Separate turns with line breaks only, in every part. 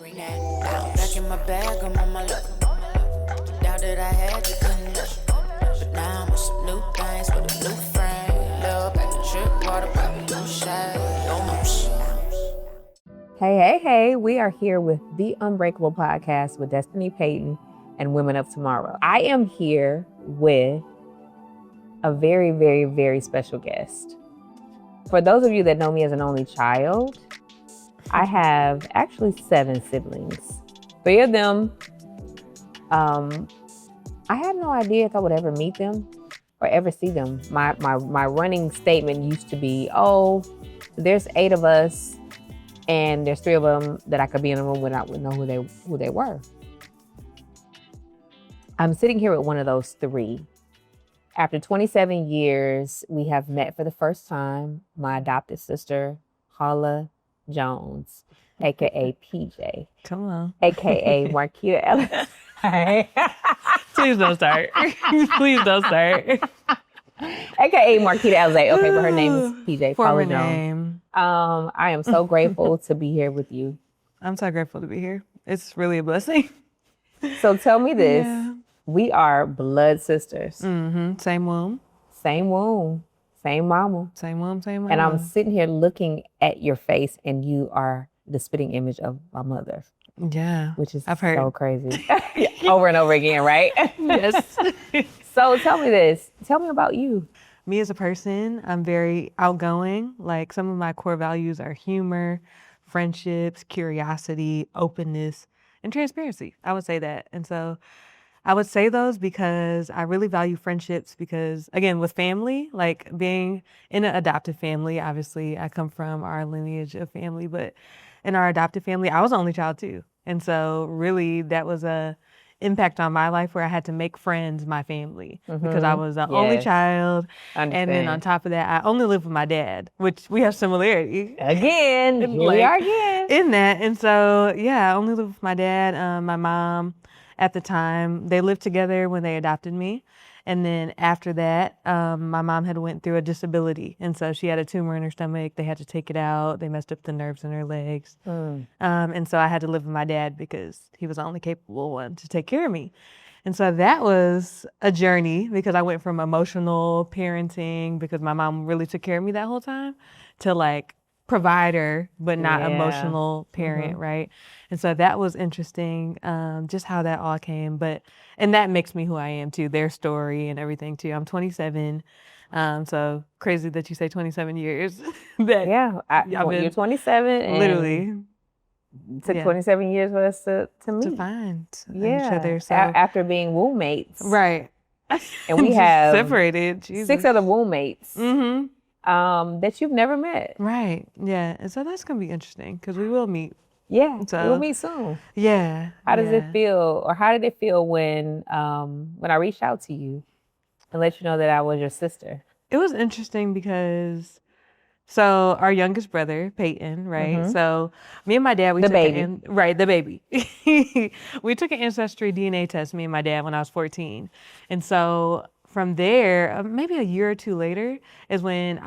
Back in my bag, I'm on my luck. The doubt that I had, you couldn't touch. But now I'm with some new things with a blue frame. Love back to trip, water, pop, blue shade, no motion.
Hey, we are here with the Unbreakable Podcast with Destiny Payton and Women of Tomorrow. I am here with a very, very, very special guest. For those of you that know me as an only child, I have actually 7 siblings. 3 of them, I had no idea if I would ever meet them or ever see them. My running statement used to be, oh, there's 8 of us and there's 3 of them that I could be in a room with, I would know who they were. I'm sitting here with one of those 3. After 27 years, we have met for the first time, my adopted sister, Hala Jones, aka PJ.
Come on.
Aka Marquita Ellis.
Hey. Please don't start. Please don't start.
AKA Marquita Ellis. Okay, but her name is PJ.
Former
Hala
name.
Jones. I am so grateful to be here with you.
I'm so grateful to be here. It's really a blessing.
So tell me this.
Yeah.
We are blood sisters.
Mm-hmm. Same womb.
Same womb. Same mama.
Same womb, same womb.
And I'm sitting here looking at your face and you are the spitting image of my mother.
Yeah.
Which is
I've heard.
so crazy. Over and over again, right?
Yes.
So tell me this. Tell me about you.
Me as a person, I'm very outgoing. Like some of my core values are humor, friendships, curiosity, openness, and transparency. I would say that. And so I would say those because I really value friendships because, again, with family, like being in an adoptive family, obviously I come from our lineage of family, but in our adoptive family, I was the only child too. And so really that was a impact on my life where I had to make friends, my family, because I was the only child. And then on top of that, I only lived with my dad, which we have similarity.
Again, here we are again.
In that. And so, yeah, I only lived with my dad, my mom. At the time, they lived together when they adopted me. And then after that, my mom had went through a disability. And so she had a tumor in her stomach. They had to take it out. They messed up the nerves in her legs. And so I had to live with my dad because he was the only capable one to take care of me. And so that was a journey because I went from emotional parenting because my mom really took care of me that whole time to like provider, but not emotional parent, right? And so that was interesting, just how that all came. And that makes me who I am too, their story and everything too. I'm 27, so crazy that you say 27 years.
You're 27. And
literally.
It took 27 years for us to meet.
To find each other. So.
After being womb mates.
Right.
And we have
separated. Jesus.
6 other womb mates. That you've never met.
Right. Yeah. And so that's going to be interesting because we will meet.
Yeah.
So,
we'll meet soon.
Yeah.
How does it feel, or how did it feel when I reached out to you and let you know that I was your sister?
It was interesting because, so our youngest brother, Peyton, right? So me and my dad, we took the baby. We took an Ancestry DNA test, me and my dad, when I was 14. And so from there, maybe a year or 2 later, is when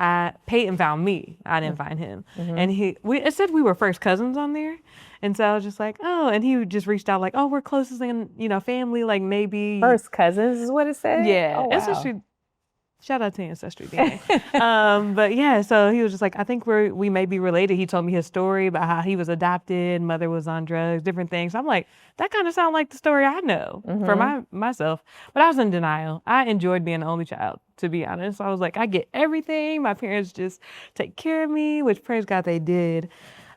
Peyton found me. I didn't find him, and it said we were first cousins on there, and so I was just like, oh, and he just reached out like, oh, we're closest in family, like maybe
first cousins is what it said.
Yeah,
oh, wow.
Ancestry. Shout out to Ancestry DNA. But yeah, so he was just like, I think we may be related. He told me his story about how he was adopted, mother was on drugs, different things. So I'm like, that kind of sounds like the story I know for myself. But I was in denial. I enjoyed being the only child, to be honest. I was like, I get everything. My parents just take care of me, which praise God they did.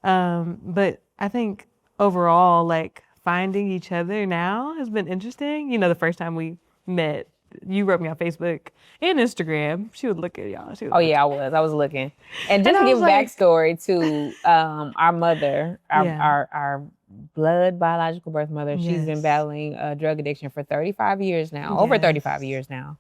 But I think overall, like finding each other now has been interesting. The first time we met, you wrote me on Facebook and Instagram. She would look at y'all.
I was looking. And just to give backstory to our mother, our blood biological birth mother, she's been battling drug addiction for 35 years now, over 35 years now.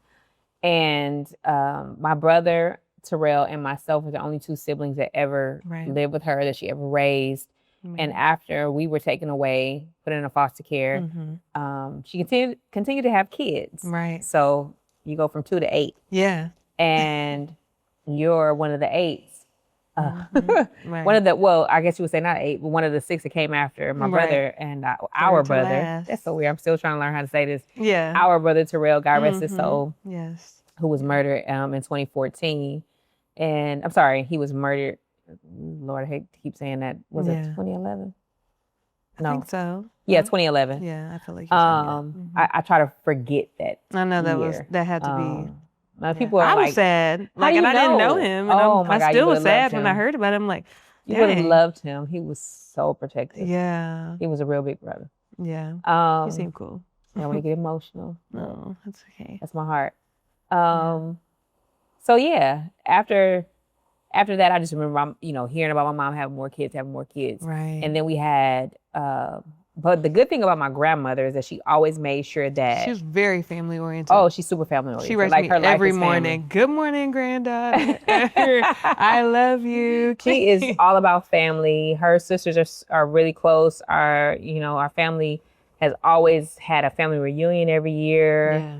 And my brother, Terrell, and myself are the only 2 siblings that ever lived with her, that she ever raised. And after we were taken away, put in a foster care, she continued to have kids.
Right.
So you go from 2 to 8.
Yeah.
And you're one of the 8s. One of the, well, I guess you would say not 8, but one of the 6 that came after my brother and our brother.
Last.
That's so weird. I'm still trying to learn how to say this.
Yeah.
Our brother Terrell, God rest his soul.
Yes.
Who was murdered in 2014. And I'm sorry, he was murdered. Lord, I hate to keep saying that. Was it 2011? No.
I think so.
Yeah, 2011.
Yeah, I feel like
I try to forget that.
I know that had to be.
People are
I
like,
was sad. Like, and I didn't know him. And I still was sad when I heard about him. Like,
you would have loved him. He was so protective.
Yeah.
He was a real big brother.
Yeah. He seemed cool.
I want to get emotional.
No, that's okay.
That's my heart. So yeah, after that, I just remember, hearing about my mom having more kids.
Right.
And then we had, but the good thing about my grandmother is that she always made sure that
she was very family oriented.
Oh, she's super family oriented.
She writes me every morning. Good morning, granddaughter. I love you.
She is all about family. Her sisters are really close. Our family has always had a family reunion every year.
Yeah.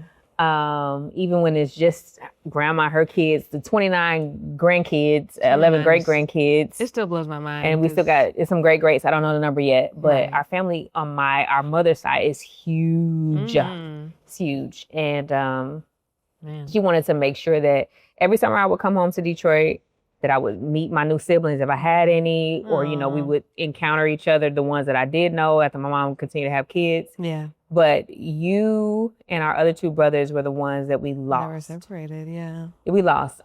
Even when it's just grandma, her kids, the 29 grandkids, 11 great grandkids.
It still blows my mind.
And we still got some great greats. I don't know the number yet, but our family on our mother's side is huge. It's huge. And she wanted to make sure that every summer I would come home to Detroit, that I would meet my new siblings if I had any, or, we would encounter each other, the ones that I did know after my mom continued to have kids.
Yeah.
But you and our other 2 brothers were the ones that we lost.
They were separated, yeah.
We lost.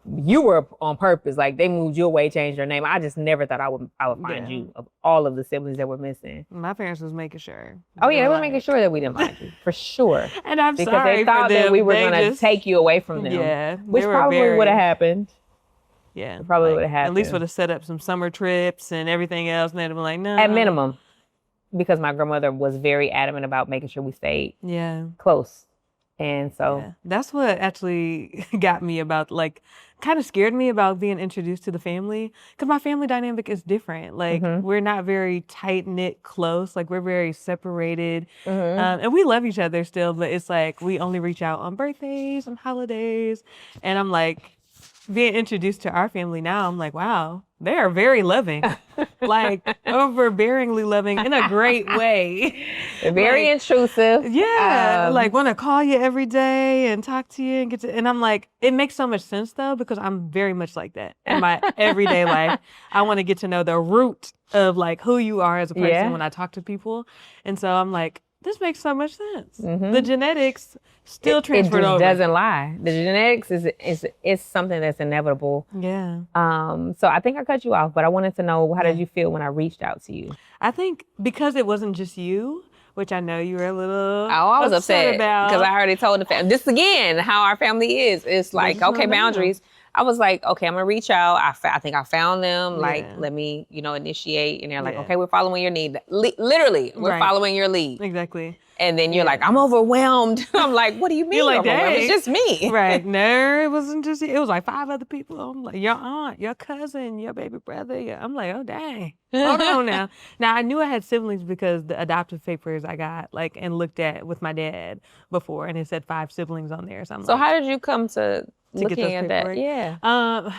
You were on purpose. Like, they moved you away, changed your name. I just never thought I would find you of all of the siblings that were missing.
My parents was making sure.
Oh, yeah, they were making sure that we didn't find you, for sure.
And I'm
because
sorry
they thought
for them.
that we were going to take you away from them.
Yeah.
Which probably would have happened.
Yeah.
It probably would have happened.
At least would have set up some summer trips and everything else. And they'd have been like, no.
At minimum. Because my grandmother was very adamant about making sure we stayed close. And so
that's what actually got me about, like, kind of scared me about being introduced to the family. Because my family dynamic is different. Like, we're not very tight-knit, close. Like, we're very separated. And we love each other still, but it's like we only reach out on birthdays, on holidays. And I'm like, being introduced to our family now, I'm like, wow, they are very loving. Like, overbearingly loving in a great way.
Very intrusive.
Yeah. Like, want to call you every day and talk to you and I'm like, it makes so much sense though, because I'm very much like that in my everyday life. I want to get to know the root of like who you are as a person when I talk to people. And so I'm like, this makes so much sense. The genetics still transferred over.
It doesn't lie. The genetics is something that's inevitable.
Yeah.
So I think I cut you off, but I wanted to know, how did you feel when I reached out to you?
I think because it wasn't just you, which I know you were a little
I was upset
about.
Because I already told the family. This again, how our family is. It's like, okay, boundaries. I was like, okay, I'm going to reach out. I think I found them. Like, let me, initiate. And they're like, okay, we're following your lead. Literally, we're following your lead.
Exactly.
And then you're like, I'm overwhelmed. I'm like, what do you mean
you're like,
overwhelmed? It's just me.
Right. No, it wasn't just you. It was like 5 other people. I'm like, your aunt, your cousin, your baby brother. I'm like, oh, dang. Hold on now. Now, I knew I had siblings because the adoptive papers I got, like, and looked at with my dad before, and it said 5 siblings on there. So
how did you come to looking at that?
Yeah.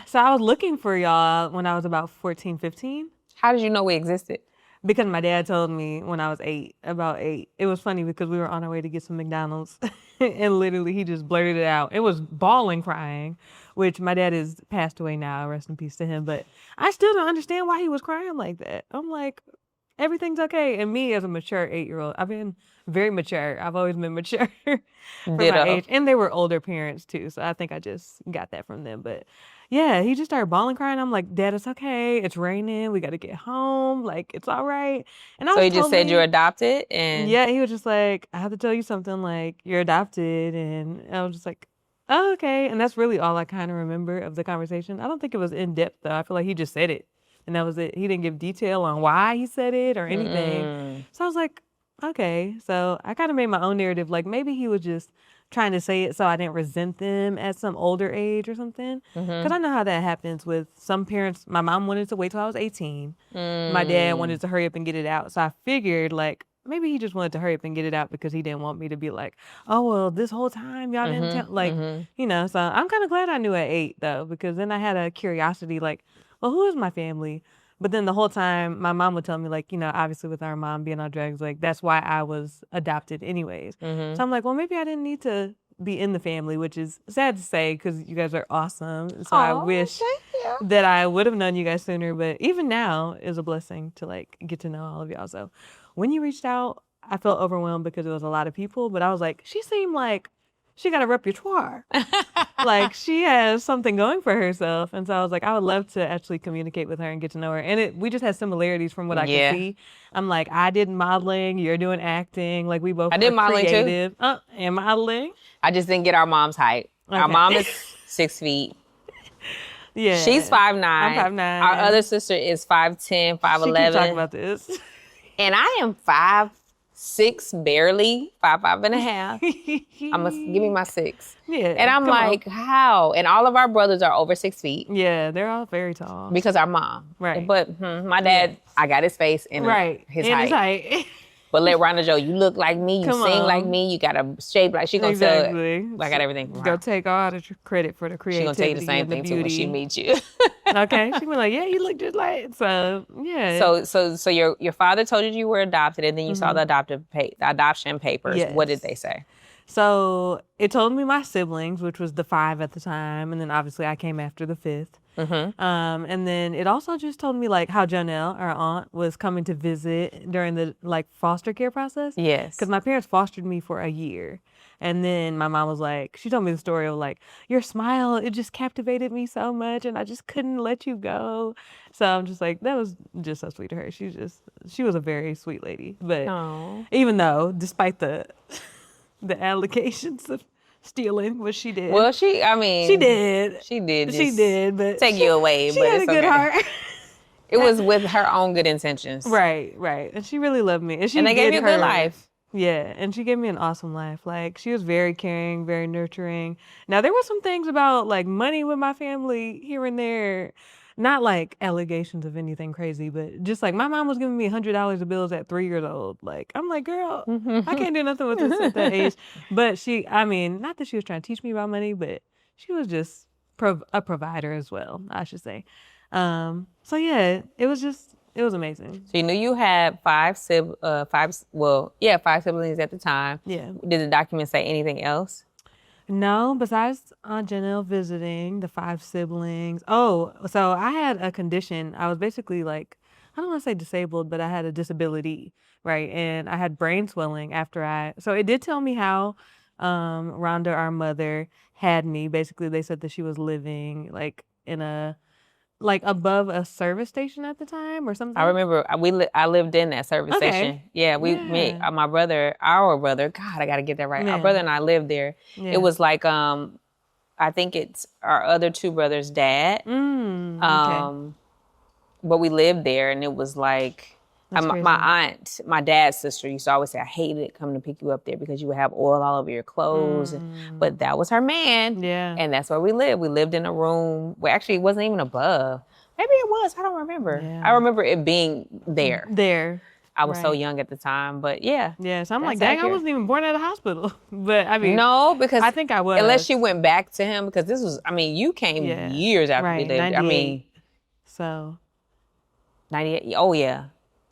So I was looking for y'all when I was about 14, 15.
How did you know we existed?
Because my dad told me when I was about 8. It was funny because we were on our way to get some McDonald's and literally he just blurted it out. It was bawling, crying, which my dad is passed away now, rest in peace to him. But I still don't understand why he was crying like that. I'm like, everything's okay. And me as a mature 8-year-old, I've been very mature. I've always been mature for my age. And they were older parents too. So I think I just got that from them. But yeah, he just started bawling, crying. I'm like, Dad, it's okay. It's raining. We got to get home. Like, it's all right. And
so he just said you're adopted? And
yeah, he was just like, I have to tell you something. Like, you're adopted. And I was just like, oh, okay. And that's really all I kind of remember of the conversation. I don't think it was in depth though. I feel like he just said it. And that was it. He didn't give detail on why he said it or anything. So I was like, okay. So I kind of made my own narrative. Like, maybe he was just trying to say it so I didn't resent them at some older age or something. Because I know how that happens with some parents. My mom wanted to wait till I was 18. My dad wanted to hurry up and get it out. So I figured, like, maybe he just wanted to hurry up and get it out because he didn't want me to be like, oh, well, this whole time y'all didn't tell, like, you know, so I'm kind of glad I knew at 8 though, because then I had a curiosity like, well, who is my family? But then the whole time my mom would tell me like, you know, obviously with our mom being on drugs, like that's why I was adopted anyways. So I'm like, well, maybe I didn't need to be in the family, which is sad to say because you guys are awesome. So I wish that I would have known you guys sooner, but even now is a blessing to like get to know all of y'all. So when you reached out, I felt overwhelmed because it was a lot of people, but I was like, she seemed like she got a repertoire. Like she has something going for herself. And so I was like, I would love to actually communicate with her and get to know her. And we just had similarities from what I could see. I'm like, I did modeling, you're doing acting. Like we both
I did modeling
creative. And modeling.
I just didn't get our mom's height. Okay. Our mom is 6 feet.
Yeah.
She's 5'9".
I'm 5'9". Our
other sister is 5'10", 5'11".
She keep talking about this.
And I am 5'6", barely 5'5.5". I must give me my 6.
Yeah.
And I'm like, how? And all of our brothers are over 6 feet.
Yeah, they're all very tall.
Because our mom.
Right.
But my dad, I got his face and his height. But let Rhonda Joe, you look like me, you sing like me, you got a shape like she gonna tell it. I got everything from her.
Go take all the credit for the creativity.
She gonna tell you the same thing too when she meets you.
Okay, she be like, yeah, you look just like it. So yeah.
So your father told you were adopted, and then you saw the adoption papers. Yes. What did they say?
So it told me my siblings, which was the 5 at the time, and then obviously I came after the 5th. And then it also just told me like how Janelle, our aunt, was coming to visit during the like foster care process.
Yes.
Because my parents fostered me for a year. And then my mom was like, she told me the story of like, your smile, it just captivated me so much and I just couldn't let you go. So I'm just like, that was just so sweet to her. She was a very sweet lady. But even though, despite the allegations of stealing, what she did.
Well, she did.
She did, but
take you away.
She
but
had
it's
a good heart.
It was with her own good intentions.
Right. And she really loved me. And
they gave you a good life.
Yeah, and she gave me an awesome life. Like, she was very caring, very nurturing. Now, there were some things about, like, money with my family here and there. Not, like, allegations of anything crazy, but just, like, my mom was giving me $100 of bills at 3 years old. Like, I'm like, girl, I can't do nothing with this at that age. But not that she was trying to teach me about money, but she was just a provider as well, I should say. So, yeah, it was amazing.
So you knew you had 5 siblings at the time.
Yeah.
Did the document say anything else?
No, besides Aunt Janelle visiting, the 5 siblings. Oh, so I had a condition. I was basically like, I don't want to say disabled, but I had a disability, right? And I had brain swelling so it did tell me how Rhonda, our mother, had me. Basically, they said that she was living like above a service station at the time or something.
I remember I lived in that service station. Yeah, my brother, our brother, God, I got to get that right. Yeah. Our brother and I lived there. Yeah. It was like, I think it's our other 2 brothers' dad. Okay. But we lived there and it was like, my aunt, my dad's sister used to always say, I hated coming to pick you up there because you would have oil all over your clothes. But that was her man. Yeah. And that's where we lived. We lived in a room where actually it wasn't even above. Maybe it was. I don't remember. Yeah. I remember it being there. I was so young at the time, but yeah.
Yeah, so I'm like, dang, I wasn't even born at a hospital. But I mean.
No, because
I think I was.
Unless she went back to him, because this was, you came years after we lived.
98. So.
98. Oh, yeah.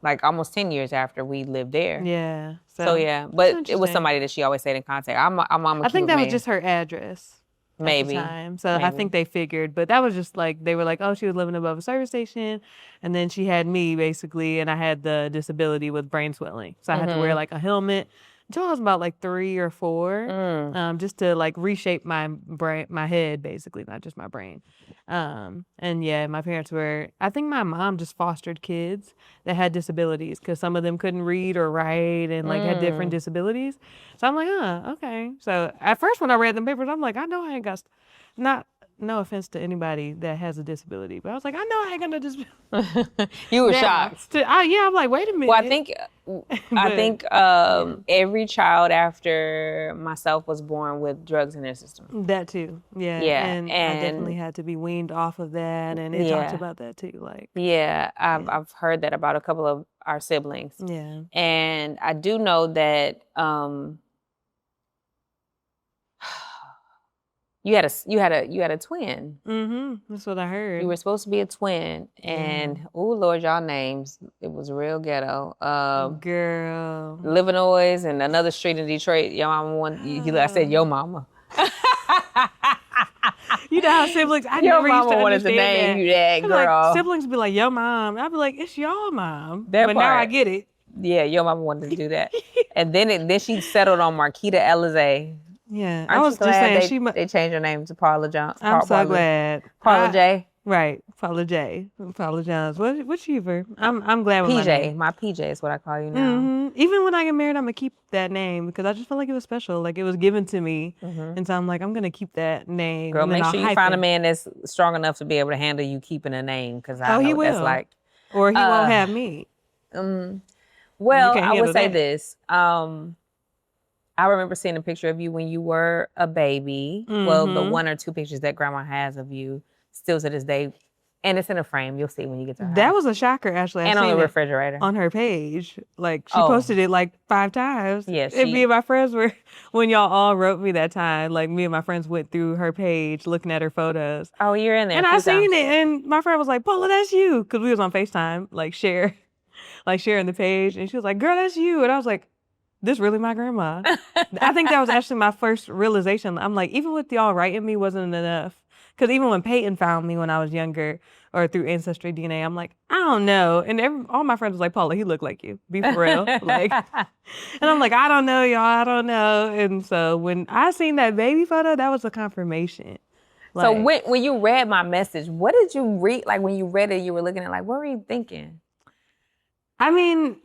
Like almost 10 years after we lived there.
Yeah.
So yeah, but it was somebody that she always stayed in contact.
I think that was just her address.
Maybe.
At the time. So I think they figured, but that was just like, they were like, oh, she was living above a service station. And then she had me basically, and I had the disability with brain swelling. So I had to wear like a helmet until I was about like 3 or 4, just to like reshape my brain, my head basically, not just my brain. And yeah, my parents I think my mom just fostered kids that had disabilities because some of them couldn't read or write and like had different disabilities. So I'm like, okay. So at first when I read the papers, I'm like, I know I ain't got, not no offense to anybody that has a disability, but I was like, I know I ain't got no disability.
You were shocked.
I'm like, wait a minute.
Well, I think every child after myself was born with drugs in their system.
That too. Yeah.
Yeah.
And I definitely had to be weaned off of that. And it talks about that too. Like,
I've heard that about a couple of our siblings.
Yeah.
And I do know that you had a twin.
Mm-hmm. That's what I heard.
You were supposed to be a twin, and oh Lord, y'all names. It was real ghetto.
Girl.
Livernois and another street in Detroit. Your mama I said your mama.
You know how siblings, I
your
never
mama
used to
wanted to name you that, girl.
Like, siblings be like, yo mom. I'd be like, it's your mom.
That
but
part.
now I get it.
Yeah, your mama wanted to do that. And then she settled on Marquita Elize.
Yeah.
I was just saying they changed her name to Paula Jones.
I'm so glad.
Paula J.
Right. Paula J. Paula Jones. What's you? I'm glad with
PJ. My PJ is what I call you now.
Mm-hmm. Even when I get married, I'm going to keep that name because I just felt like it was special. Like it was given to me. Mm-hmm. And so I'm like, I'm going to keep that name.
Girl, make sure you find a man that's strong enough to be able to handle you keeping a name because I know what that's like.
Or he won't have me.
Well, I would say this. I remember seeing a picture of you when you were a baby. Mm-hmm. Well, the one or two pictures that grandma has of you still to this day. And it's in a frame. You'll see when you get to her
That
house.
was a shocker, actually.
And on the refrigerator.
On her page. Like, she posted it like 5 times.
Yes.
And me and my friends were, when y'all all wrote me that time, like me and my friends went through her page looking at her photos.
Oh, you're in there.
And I seen it. And my friend was like, Paula, that's you. Because we was on FaceTime, like sharing the page. And she was like, girl, that's you. And I was like, this really my grandma. I think that was actually my first realization. I'm like, even with y'all writing me wasn't enough. Because even when Peyton found me when I was younger or through Ancestry DNA, I'm like, I don't know. And all my friends was like, Paula, he looked like you. Be for real. And I'm like, I don't know, y'all. I don't know. And so when I seen that baby photo, that was a confirmation.
Like, so when you read my message, what did you read? Like when you read it, you were looking at like, what were you thinking?
I mean...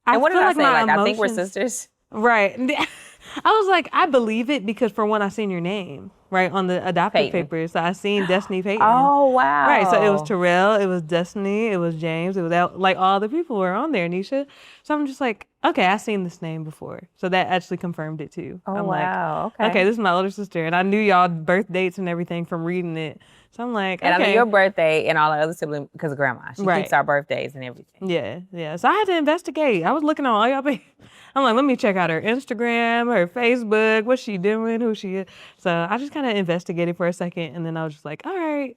And what did I say? Like,
emotions,
I think we're sisters.
Right. I was like, I believe it because for one, I seen your name, right, on the adopted papers. So I seen Destiny Payton.
Oh, wow.
Right. So it was Terrell, it was Destiny, it was James, it was like all the people were on there, Nisha. So I'm just like, okay, I seen this name before. So that actually confirmed it too.
Oh,
I'm
wow.
Like, okay, this is my older sister. And I knew y'all birth dates and everything from reading it. So I'm like,
and
okay.
I know your birthday and all the other siblings because of grandma. She keeps our birthdays and everything.
Yeah. So I had to investigate. I was looking on all y'all papers. I'm like, let me check out her Instagram, her Facebook, what she doing, who she is. So I just kind of investigated for a second, and then I was just like, all right,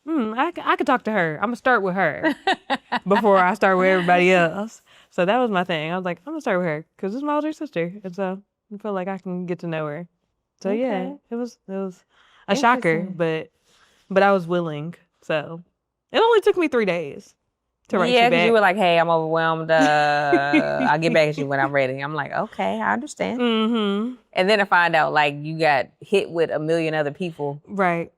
I could talk to her. I'm going to start with her before I start with everybody else. So that was my thing. I was like, I'm going to start with her because this is my older sister. And so I feel like I can get to know her. So yeah, it was a shocker, but I was willing. So it only took me 3 days. To write you back.
Yeah, because you were like, hey, I'm overwhelmed. I'll get back at you when I'm ready. I'm like, okay, I understand.
Mm-hmm.
And then I find out, like, you got hit with a million other people.
Right.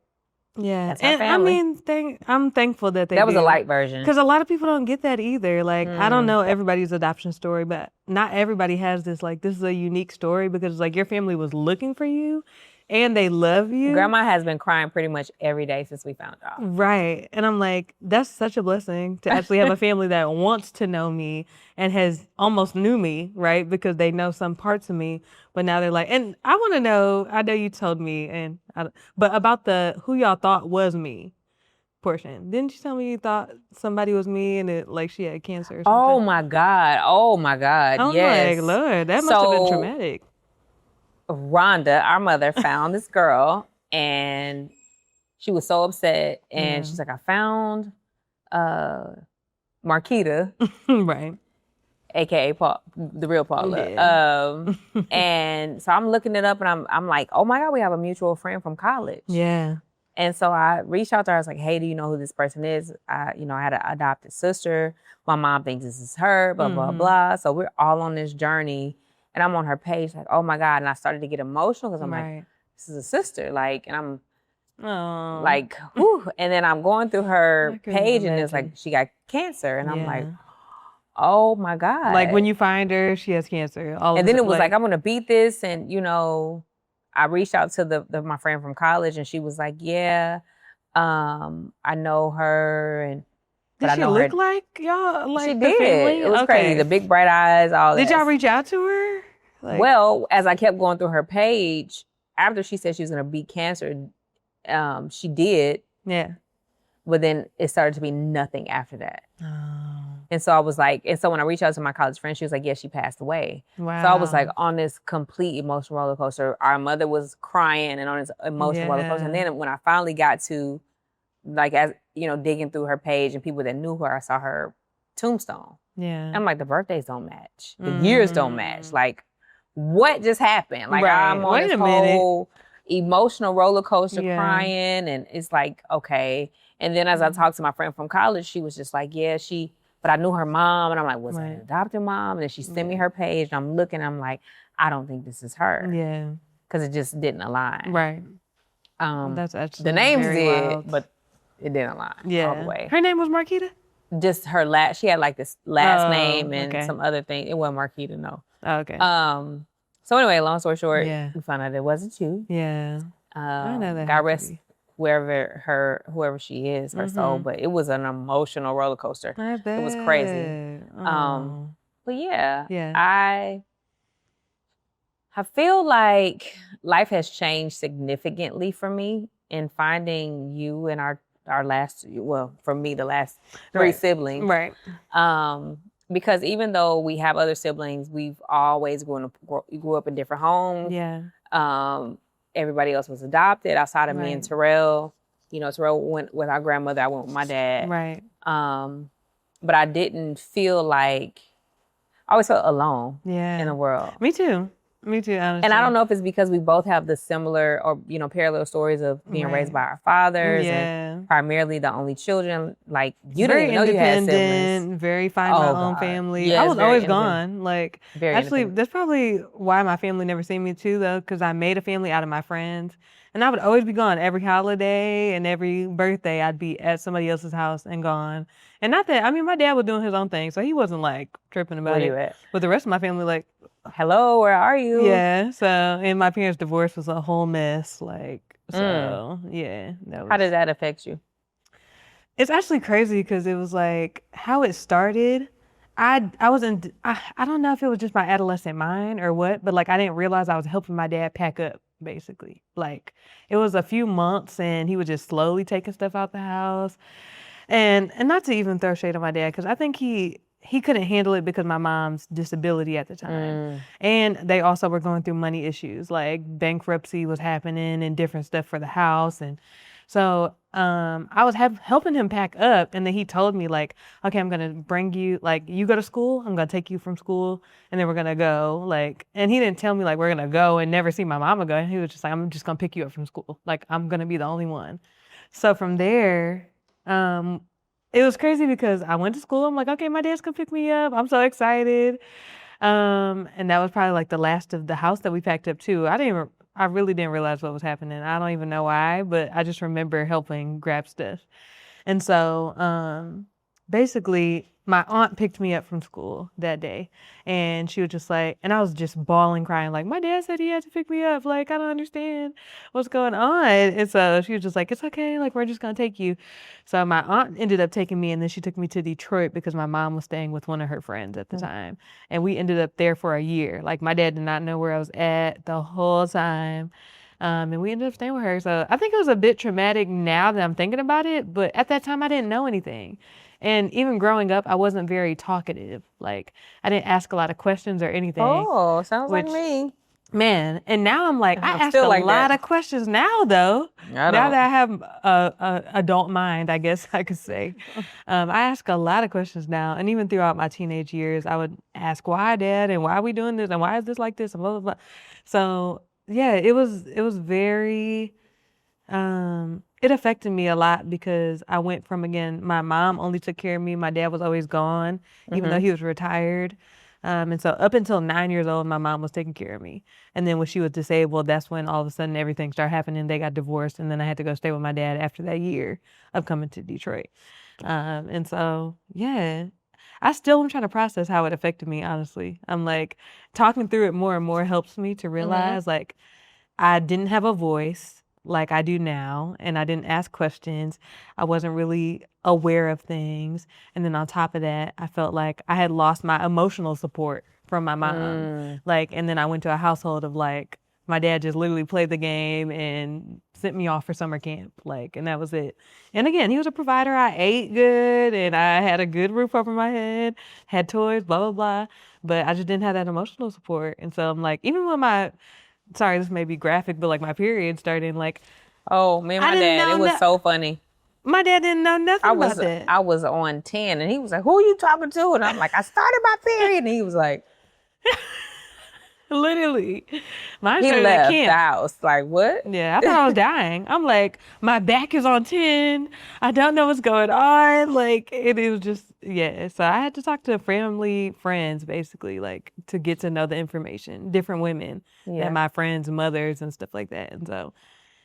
Yeah.
That's our family.
I mean, I'm thankful that
that was a light version.
Because a lot of people don't get that either. Like, I don't know everybody's adoption story, but not everybody has this. Like, this is a unique story because, like, your family was looking for you. And they love you.
Grandma has been crying pretty much every day since we found out.
Right. And I'm like, that's such a blessing to actually have a family that wants to know me and has almost knew me, right? Because they know some parts of me. But now they're like, and I want to know, I know you told me, but about who y'all thought was me portion. Didn't you tell me you thought somebody was me and like she had cancer or something?
Oh my God.
I'm
yes.
like, Lord, that must have been traumatic.
Rhonda, our mother, found this girl and she was so upset. And she's like, I found Marquita.
Right.
AKA Paul, the real Paula. Yeah. And so I'm looking it up and I'm like, oh my God, we have a mutual friend from college.
Yeah.
And so I reached out to her. I was like, hey, do you know who this person is? I had an adopted sister. My mom thinks this is her, blah, blah, blah. So we're all on this journey. And I'm on her page like, oh my God. And I started to get emotional because I'm like, this is a sister. Like, and I'm like, whew. And then I'm going through her page and it's like, she got cancer. And I'm like, oh my God.
Like when you find her, she has cancer.
And then it was like, I'm going to beat this. And, I reached out to my friend from college, and she was like, yeah, I know her. And
Did she look like y'all? Like
she
the
did.
family?
It was crazy. The big bright eyes, all that.
Did y'all reach out to her?
Well, as I kept going through her page, after she said she was going to beat cancer, she did.
Yeah.
But then it started to be nothing after that.
Oh.
And so I was like, and so when I reached out to my college friend, she was like, yeah, she passed away.
Wow.
So I was like on this complete emotional roller coaster. Our mother was crying and on this emotional roller coaster. And then when I finally got to, like, as you know, digging through her page and people that knew her, I saw her tombstone.
Yeah.
I'm like, the birthdays don't match. The years don't match. Like, what just happened? Like, I'm on this whole emotional roller coaster crying. And it's like, okay. And then as I talked to my friend from college, she was just like, yeah, but I knew her mom. And I'm like, was it an adopted mom? And then she sent me her page. And I'm looking, I'm like, I don't think this is her.
Yeah.
Because it just didn't align.
Right.
That's actually the names did, but it didn't align all the way.
Her name was Marquita?
Just her she had like this last name and some other thing. It wasn't Marquita, no.
Oh, okay.
So anyway, long story short, we found out it wasn't you.
Yeah. I know that.
God rest whoever she is, her soul. But it was an emotional roller coaster.
I bet.
It was crazy. But I feel like life has changed significantly for me in finding you and our last, for me, the last three siblings.
Right.
Because even though we have other siblings, we've always grew up in different homes.
Yeah.
Everybody else was adopted outside of me and Terrell. You know, Terrell went with our grandmother. I went with my dad.
Right.
But I didn't feel like, I always felt alone in the world.
Me too, honestly.
And I don't know if it's because we both have the similar or, parallel stories of being raised by our fathers and primarily the only children. Like, you didn't even know you had siblings.
Very find my own family.
Yes,
I was always gone. Like, actually, that's probably why my family never seen me too, though, because I made a family out of my friends. And I would always be gone every holiday and every birthday. I'd be at somebody else's house and gone. And not that, my dad was doing his own thing, so he wasn't like tripping about it. But the rest of my family, like,
hello, where are you?
Yeah. So, and my parents' divorce was a whole mess. Like, so yeah.
How did that affect you?
It's actually crazy because it was like how it started. I don't know if it was just my adolescent mind or what, but like I didn't realize I was helping my dad pack up. Basically, like it was a few months and he was just slowly taking stuff out the house, and not to even throw shade on my dad because I think he couldn't handle it because of my mom's disability at the time, and they also were going through money issues, like bankruptcy was happening and different stuff for the house, and so I was helping him pack up, and then he told me like, okay, I'm gonna bring you, like, you go to school, I'm gonna take you from school, and then we're gonna go, like, and he didn't tell me like we're gonna go and never see my mama go. He was just like, I'm just gonna pick you up from school, like I'm gonna be the only one. So from there, it was crazy because I went to school. I'm like, okay, my dad's gonna pick me up. I'm so excited. And that was probably like the last of the house that we packed up too. I really didn't realize what was happening. I don't even know why, but I just remember helping grab stuff. And so basically my aunt picked me up from school that day, and she was just like, and I was just bawling, crying, like, my dad said he had to pick me up. Like, I don't understand what's going on. And so she was just like, it's okay. Like, we're just going to take you. So my aunt ended up taking me, and then she took me to Detroit because my mom was staying with one of her friends at the time. And we ended up there for a year. Like, my dad did not know where I was at the whole time. And we ended up staying with her. So I think it was a bit traumatic now that I'm thinking about it. But at that time, I didn't know anything. And even growing up, I wasn't very talkative. Like, I didn't ask a lot of questions or anything.
Oh, sounds like me.
Man, and now I'm like, I ask a lot of questions now, though. Now that I have a adult mind, I guess I could say. I ask a lot of questions now. And even throughout my teenage years, I would ask, why, Dad? And why are we doing this? And why is this like this? And blah, blah, blah. So, yeah, it was very... it affected me a lot because I went from, again, my mom only took care of me. My dad was always gone, even though he was retired. And so up until 9 years old, my mom was taking care of me. And then when she was disabled, that's when all of a sudden everything started happening. They got divorced, and then I had to go stay with my dad after that year of coming to Detroit. And so, yeah, I still am trying to process how it affected me, honestly. I'm like, talking through it more and more helps me to realize, like, I didn't have a voice like I do now, and I didn't ask questions. I wasn't really aware of things. And then on top of that, I felt like I had lost my emotional support from my mom. Like, and then I went to a household of like, my dad just literally played the game and sent me off for summer camp. Like, and that was it. And again, he was a provider. I ate good and I had a good roof over my head, had toys, blah, blah, blah. But I just didn't have that emotional support. And so I'm like, even when sorry, this may be graphic, but like my period started like.
Oh, me and my dad, it was so funny.
My dad didn't know nothing about that.
I was on 10 and he was like, who are you talking to? And I'm like, I started my period. And he was like.
Literally. Mine
he left the house. Like, what?
Yeah, I thought I was dying. I'm like, my back is on 10. I don't know what's going on. Like, it was just, yeah. So I had to talk to friends, basically, like, to get to know the information. Different women and my friends' mothers and stuff like that. And so,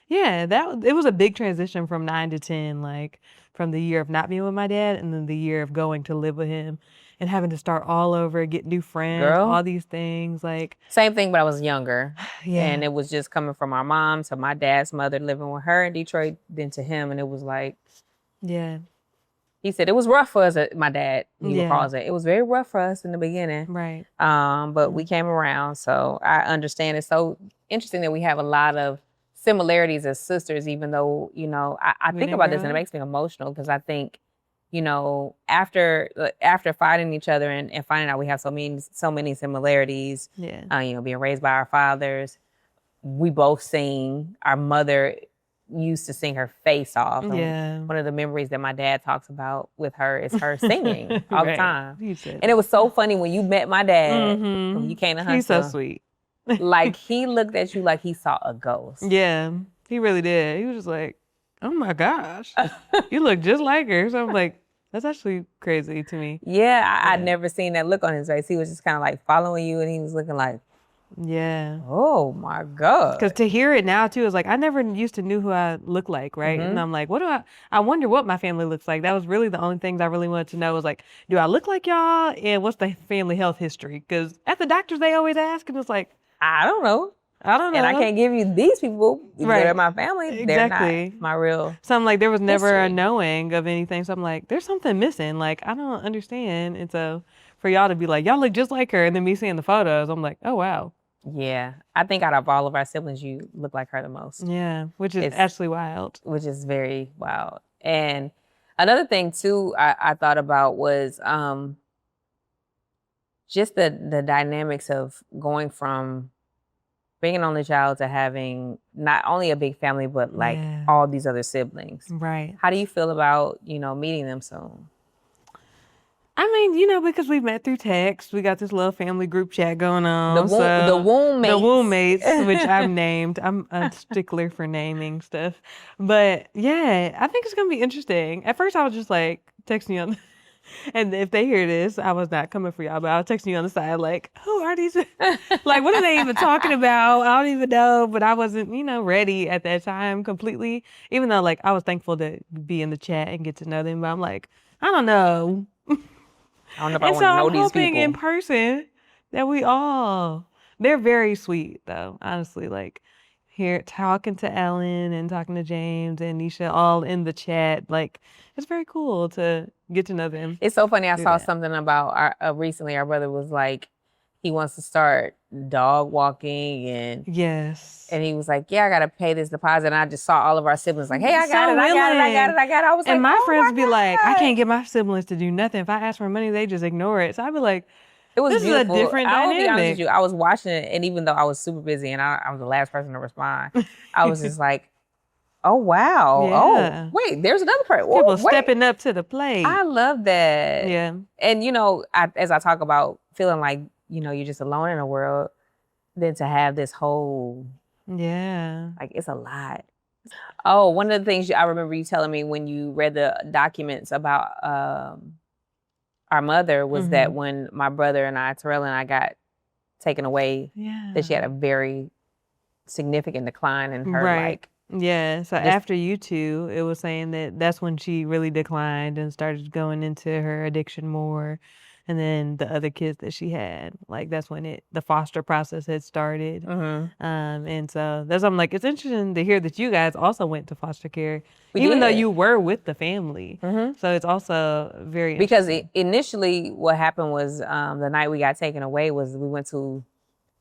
yeah, it was a big transition from 9 to 10, like, from the year of not being with my dad and then the year of going to live with him. And having to start all over, get new friends, all these things. Like
same thing, but I was younger.
Yeah.
And it was just coming from our mom to my dad's mother living with her in Detroit, then to him. And it was like,
yeah.
He said it was rough for us, my dad, he recalls it. It was very rough for us in the beginning.
Right.
But we came around. So I understand. It's so interesting that we have a lot of similarities as sisters, even though, you know, I think about this and it makes me emotional because I think, you know, after fighting each other and finding out we have so many similarities, you know, being raised by our fathers, we both sing. Our mother used to sing her face off. And one of the memories that my dad talks about with her is her singing all the time. And it was so funny when you met my dad, when you came to Huntsville.
He's so sweet.
Like, he looked at you like he saw a ghost.
Yeah, he really did. He was just like, oh my gosh, you look just like her. So I'm like, that's actually crazy to me.
Yeah, I'd never seen that look on his face. He was just kind of like following you and he was looking like, oh my God.
Because to hear it now too is like, I never used to knew who I looked like, right? And I'm like, I wonder what my family looks like. That was really the only things I really wanted to know was like, do I look like y'all? And what's the family health history? Because at the doctors, they always ask and it's like,
I don't know. And I can't give you these people. They're my family. Exactly. They're not my real.
So I'm like, there was never a knowing of anything. So I'm like, there's something missing. Like, I don't understand. And so for y'all to be like, y'all look just like her. And then me seeing the photos, I'm like, oh, wow.
Yeah. I think out of all of our siblings, you look like her the most.
Yeah. Which is actually wild.
Which is very wild. And another thing, too, I thought about was just the dynamics of going from being an only child to having not only a big family, but like all these other siblings.
Right.
How do you feel about, you know, meeting them soon?
I mean, you know, because we met through text, we got this little family group chat going on.
The womb mates.
The womb mates, which I've named. I'm a stickler for naming stuff. But yeah, I think it's going to be interesting. At first I was just like texting you on and if they hear this, I was not coming for y'all, but I was texting you on the side like, who are these? Like, what are they even talking about? I don't even know. But I wasn't, you know, ready at that time completely. Even though, like, I was thankful to be in the chat and get to know them. But I'm like, I don't know.
I don't know if I want to know these people.
I'm hoping in person that they're very sweet, though, honestly. Like, here talking to Ellen and talking to James and Nisha all in the chat. Like, it's very cool to get to know them.
It's so funny. I saw something about recently. Our brother was like, he wants to start dog walking and and he was like, yeah, I got to pay this deposit. And I just saw all of our siblings like, hey, I got it. I was like,
and my friends be like, I can't get my siblings to do nothing. If I ask for money, they just ignore it. So I'd be like,
it was beautiful.
Is a different dynamic.
I will be honest with you. I was watching it, and even though I was super busy and I was the last person to respond, I was just like, oh, wow.
Yeah.
Oh, wait, there's another person.
People stepping up to the plate.
I love that.
Yeah.
And, you know, as I talk about feeling like, you know, you're just alone in the world, then to have this whole, like, it's a lot. Oh, one of the things I remember you telling me when you read the documents about our mother was that when my brother and Terrell and I got taken away, that she had a very significant decline in her, like.
Yeah, so after you two, it was saying that that's when she really declined and started going into her addiction more. And then the other kids that she had, like that's when the foster process had started. And so that's why I'm like, it's interesting to hear that you guys also went to foster care, even though you were with the family. So it's also very interesting.
Because initially what happened was the night we got taken away was we went to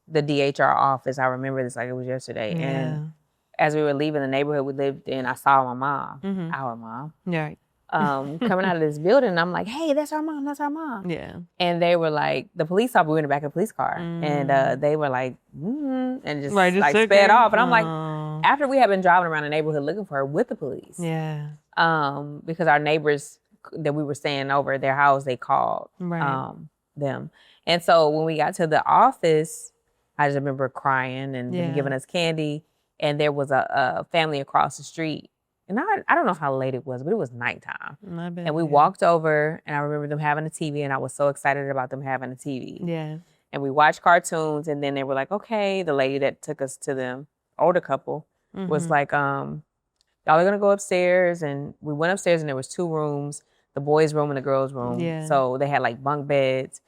the DHR office. I remember this like it was yesterday.
Yeah.
And as we were leaving the neighborhood we lived in, I saw my mom, our mom.
Right.
Coming out of this building, and I'm like, hey, that's our mom, that's our mom.
Yeah.
And they were like, the police officer, we were in the back of the police car, and they were like, and just like sped off. And I'm like, after we had been driving around the neighborhood looking for her with the police.
Yeah.
Because our neighbors that we were staying over at their house, they called them. And so when we got to the office, I just remember crying and them giving us candy. And there was a family across the street. And I don't know how late it was, but it was nighttime. And we walked over, and I remember them having a TV, and I was so excited about them having a TV.
Yeah.
And we watched cartoons, and then they were like, okay, the lady that took us to them, older couple, was like, y'all are going to go upstairs. And we went upstairs, and there was 2 rooms, the boys' room and the girls' room.
Yeah.
So they had like bunk beds.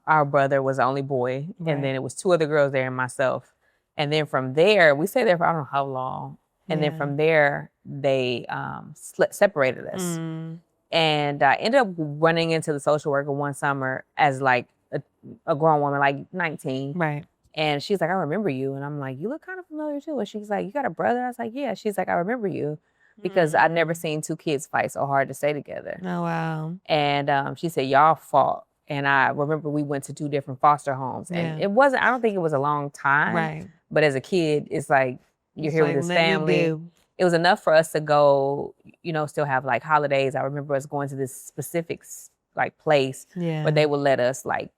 Our brother was the only boy, and then it was 2 other girls there and myself. And then from there, we stayed there for I don't know how long. And then from there, they separated us. And I ended up running into the social worker one summer as like a grown woman, like 19.
Right.
And she's like, I remember you. And I'm like, you look kind of familiar too. And she's like, you got a brother? I was like, yeah. She's like, I remember you. Because I'd never seen 2 kids fight so hard to stay together.
Oh, wow.
And she said, y'all fought. And I remember we went to 2 different foster homes. And it wasn't, I don't think it was a long time.
Right.
But as a kid, it's like, you're here with this family. It was enough for us to go, still have like holidays. I remember us going to this specific like place where they would let us like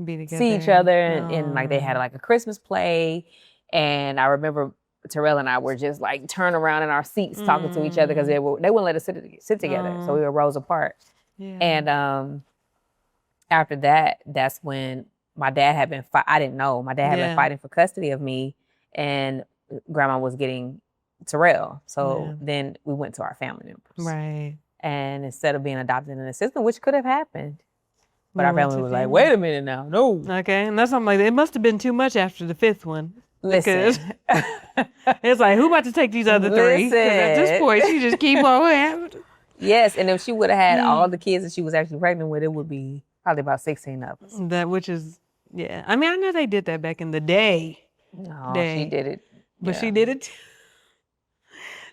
be together,
see each other. And like they had like a Christmas play. And I remember Terrell and I were just like turning around in our seats talking to each other because they wouldn't let us sit together. So we were rows apart.
Yeah.
And after that, that's when my dad had been, I didn't know. My dad had been fighting for custody of me. And grandma was getting Terrell. So then we went to our family members.
Right.
And instead of being adopted in the system, which could have happened, but our family was like, wait a minute now, no.
Okay, and that's something like, it must have been too much after the 5th one.
Listen.
It's like, who about to take these other 3? Because at this point, she just keep on having.
Yes, and if she would have had all the kids that she was actually pregnant with, it would be probably about 16 of us.
Which is, I mean, I know they did that back in the day.
No, she did it.
But she did it too.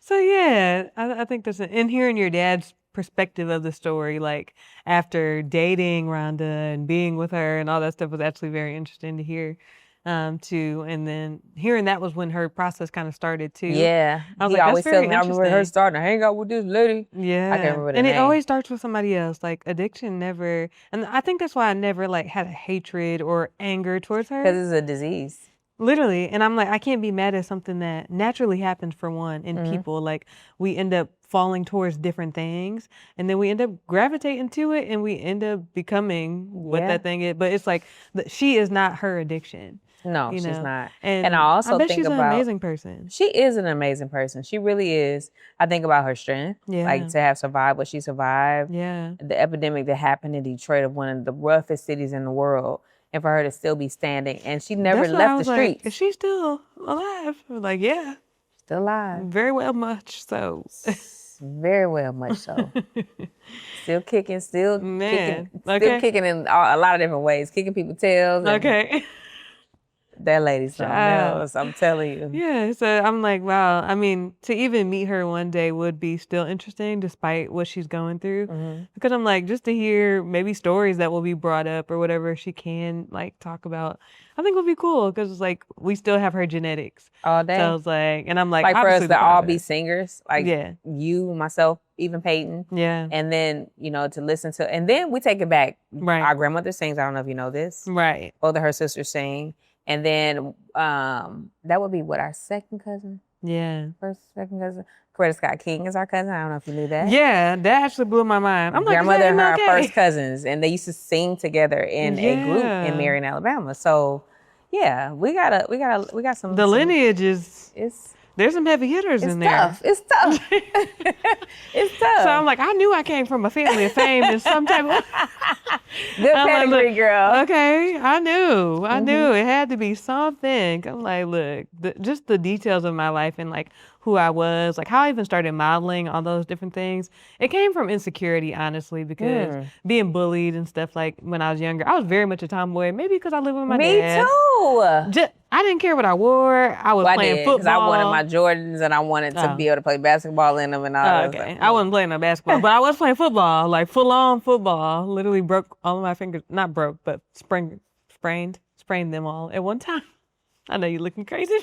So I think that's and hearing your dad's perspective of the story, like after dating Rhonda and being with her and all that stuff was actually very interesting to hear too. And then hearing that was when her process kind of started too.
Yeah.
I was
he
like,
always
that's very
tells me, I remember her starting to hang out with this lady.
Yeah.
I can't remember the
and
name.
It always starts with somebody else. Like addiction never, and I think that's why I never like had a hatred or anger towards her.
Because it's a disease.
Literally. And I'm like, I can't be mad at something that naturally happens for one in people. Like we end up falling towards different things and then we end up gravitating to it and we end up becoming what that thing is. But it's like, she is not her addiction.
No, she's not.
And
I also
bet
think
she's
about,
an amazing person.
She is an amazing person. She really is. I think about her strength.
Yeah.
Like to have survived what she survived.
Yeah.
The epidemic that happened in Detroit of one of the roughest cities in the world. And for her to still be standing. And she never left the streets.
Like, is she still alive? I was like, yeah.
Still alive.
Very well much so.
Very well much so. Still kicking, still kicking in a lot of different ways. Kicking people's tails.
Okay.
That lady's something else, I'm telling you.
Yeah, so I'm like, wow. I mean, to even meet her one day would be still interesting despite what she's going through. Because I'm like, just to hear maybe stories that will be brought up or whatever she can like talk about, I think would be cool because it's like, we still have her genetics.
All day.
So I was like, and I'm like
for us to all be singers, like
yeah.
You, myself, even Payton.
Yeah.
And then, to listen to, and then we take it back.
Right.
Our grandmother sings, I don't know if you know this.
Right.
Both of her sisters sing. And then that would be our second cousin?
Yeah.
Second cousin? Coretta Scott King is our cousin. I don't know if you knew that.
Yeah, that actually blew my mind. I'm like,
grandmother and her are first cousins, and they used to sing together in a group in Marion, Alabama. So, yeah, we got some.
The lineage is There's some heavy hitters in there.
It's tough. It's tough.
So I'm like, I knew I came from a family of fame in some type of
good pedigree, girl.
Okay, I knew it had to be something. I'm like, look, just the details of my life and like who I was, like how I even started modeling, all those different things. It came from insecurity, honestly, because being bullied and stuff like when I was younger, I was very much a tomboy. Maybe because I lived with my dad.
Me too.
I didn't care what I wore. I was playing football.
I wanted my Jordans and I wanted to be able to play basketball in them and all that stuff.
I wasn't playing no basketball, but I was playing football, like full on football. Literally broke all of my fingers. Not broke, but sprained them all at one time. I know you're looking crazy.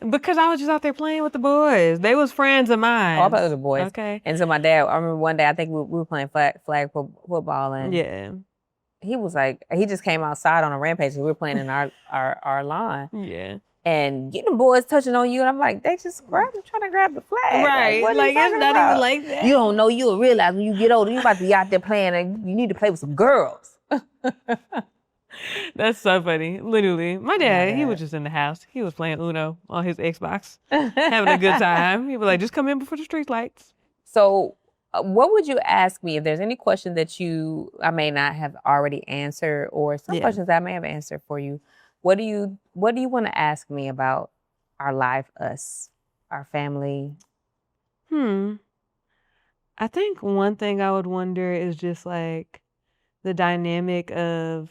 Because I was just out there playing with the boys. They was friends of mine.
Oh, I played with the boys.
Okay.
And so my dad, I remember one day, I think we were playing flag football and he was like, he just came outside on a rampage. We were playing in our lawn.
Yeah.
And getting the boys touching on you. And I'm like, they just trying to grab the flag.
Right. Like it's not even like that.
You don't know, you'll realize when you get older, you about to be out there playing and you need to play with some girls.
That's so funny. Literally. My dad, he was just in the house. He was playing Uno on his Xbox, having a good time. He was like, just come in before the street lights.
So what would you ask me if there's any question that I may not have already answered or some questions that I may have answered for you? What do you want to ask me about our life, us, our family?
I think one thing I would wonder is just like the dynamic of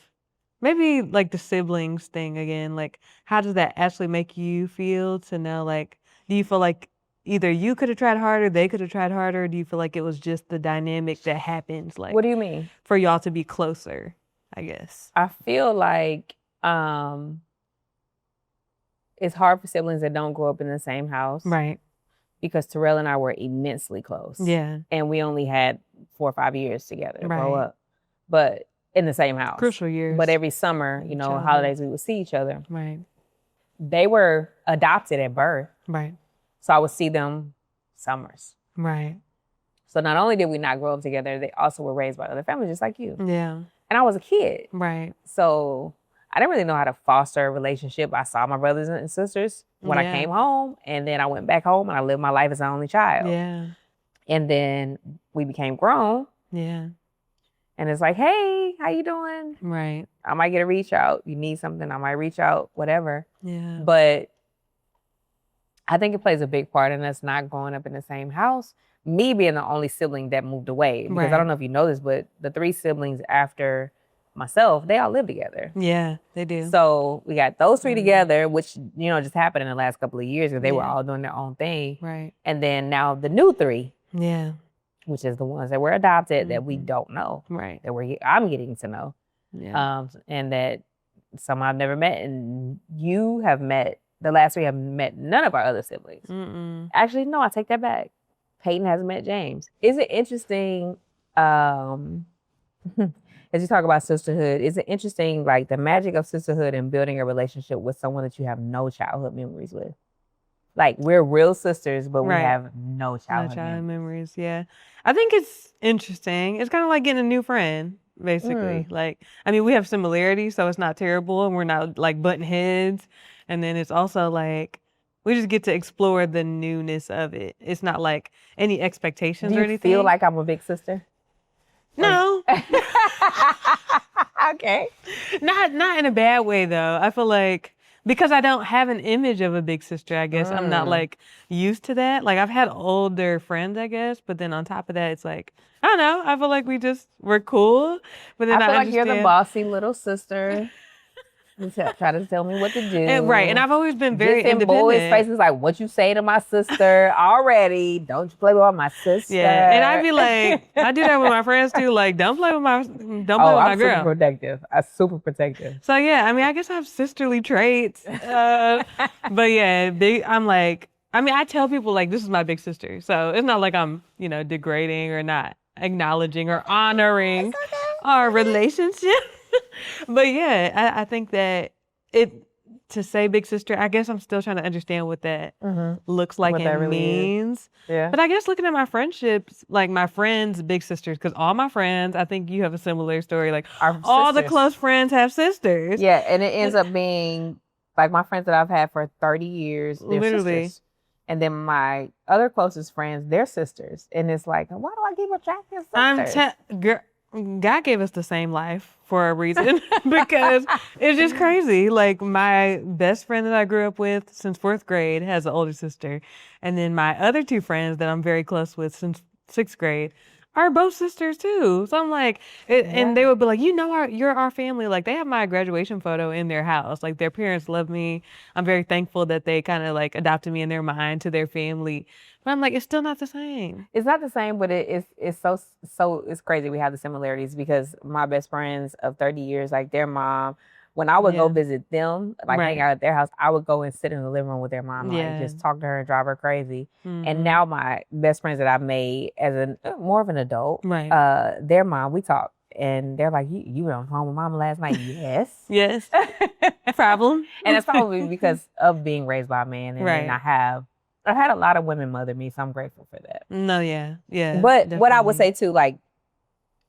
maybe like the siblings thing again. Like, how does that actually make you feel to know, like, do you feel like either you could have tried harder, they could have tried harder, or do you feel like it was just the dynamic that happens? Like,
what do you mean?
For y'all to be closer, I guess.
I feel like it's hard for siblings that don't grow up in the same house.
Right.
Because Terrell and I were immensely close.
Yeah.
And we only had 4 or 5 years together to grow up. But in the same house.
Crucial years.
But every summer, holidays, we would see each other.
Right.
They were adopted at birth.
Right.
So I would see them summers.
Right.
So not only did we not grow up together, they also were raised by other families just like you.
Yeah.
And I was a kid.
Right.
So I didn't really know how to foster a relationship. I saw my brothers and sisters when I came home, and then I went back home and I lived my life as an only child.
Yeah.
And then we became grown.
Yeah.
And it's like, hey, how you doing?
Right.
I might get a reach out. You need something, I might reach out, whatever.
Yeah.
But I think it plays a big part in us not growing up in the same house. Me being the only sibling that moved away. Because I don't know if you know this, but the 3 siblings after myself, they all live together.
Yeah, they do.
So we got those 3 together, which, just happened in the last couple of years because they were all doing their own thing.
Right.
And then now the new 3.
Yeah.
Which is the ones that were adopted that we don't know.
Right.
That I'm getting to know.
Yeah.
And that some I've never met and you have met. The last 3 have met none of our other siblings.
Mm-mm.
Actually, no, I take that back. Peyton hasn't met James. Is it interesting, as you talk about sisterhood, is it interesting, like the magic of sisterhood and building a relationship with someone that you have no childhood memories with? Like, we're real sisters, but we have no childhood
memories. Yeah. I think it's interesting. It's kind of like getting a new friend, basically. Like, I mean, we have similarities, so it's not terrible, and we're not like butting heads. And then it's also like, we just get to explore the newness of it. It's not like any expectations or anything.
Do you feel like I'm a big sister?
No.
Okay.
Not in a bad way, though. I feel like, because I don't have an image of a big sister, I guess I'm not like used to that. Like, I've had older friends, I guess, but then on top of that, it's like, I don't know. I feel like we're cool. But then
I feel like you're the bossy little sister. You try to tell me what to do.
And I've always been very independent.
Boys' faces like, what you say to my sister already? Don't you play with my sister?
Yeah, and I'd be like, I do that with my friends too. Like, don't play with my girl.
I'm super protective. I'm super protective.
So yeah, I mean, I guess I have sisterly traits. But yeah, I'm like, I mean, I tell people like, this is my big sister. So it's not like I'm, degrading or not acknowledging or honoring our relationship. But yeah, I think that to say big sister, I guess I'm still trying to understand what that looks like and really means.
Yeah.
But I guess looking at my friendships, like my friends' big sisters, because all my friends, I think you have a similar story. Like all the close friends have sisters.
Yeah, and it ends up being like my friends that I've had for 30 years, they're
literally
sisters. And then my other closest friends, they're sisters. And it's like, why do I keep attracting sisters?
God gave us the same life for a reason because it's just crazy. Like my best friend that I grew up with since 4th grade has an older sister. And then my other 2 friends that I'm very close with since 6th grade are both sisters too. So I'm like, and they would be like, you're our family. Like they have my graduation photo in their house. Like their parents love me. I'm very thankful that they kind of like adopted me in their mind to their family. But I'm like, it's still not the same.
It's not the same, but it's so it's crazy. We have the similarities because my best friends of 30 years, like their mom, when I would go visit them, like hang out at their house, I would go and sit in the living room with their mom, like just talk to her and drive her crazy. And now my best friends that I made as more of an adult, their mom, we talk. And they're like, you were on home with mama last night? Yes.
Yes. Problem.
And it's probably because of being raised by a man. And then I've had a lot of women mother me, so I'm grateful for that.
No, yeah.
But definitely. What I would say too, like,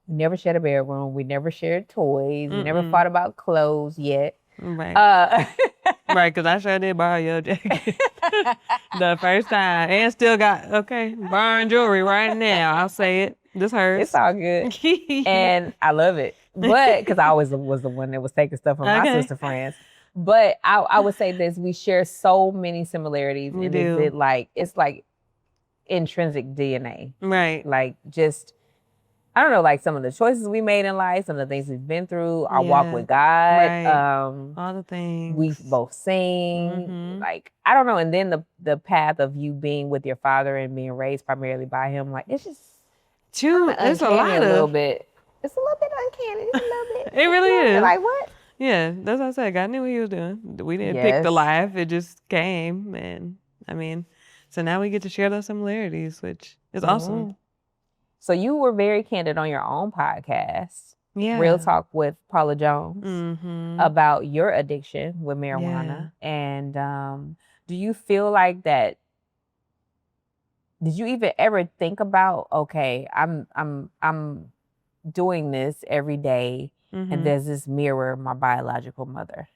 we never shared a bedroom. We never shared toys. We never fought about clothes yet.
Right. Right, because I sure did borrow your jacket the first time. And still got, borrowing jewelry right now. I'll say it. This hurts.
It's all good. And I love it. But, because I always was the one that was taking stuff from my sister friends. But I would say this, we share so many similarities.
We do.
It's like intrinsic DNA.
Right.
Like just, I don't know, like some of the choices we made in life, some of the things we've been through, our walk with God.
Right. All the things.
We both sing. Like, I don't know. And then the path of you being with your father and being raised primarily by him, like it's just
it's a lot of.
A little bit. It's a little bit uncanny. It's a little bit.
It really is.
Like what?
Yeah, that's what I said. God knew what he was doing. We didn't pick the life. It just came. And I mean, so now we get to share those similarities, which is awesome.
So you were very candid on your own podcast,
Real
Talk with Paula Jones, about your addiction with marijuana. Yeah. And do you feel like that? Did you even ever think about, okay, I'm doing this every day, and does this mirror my biological mother?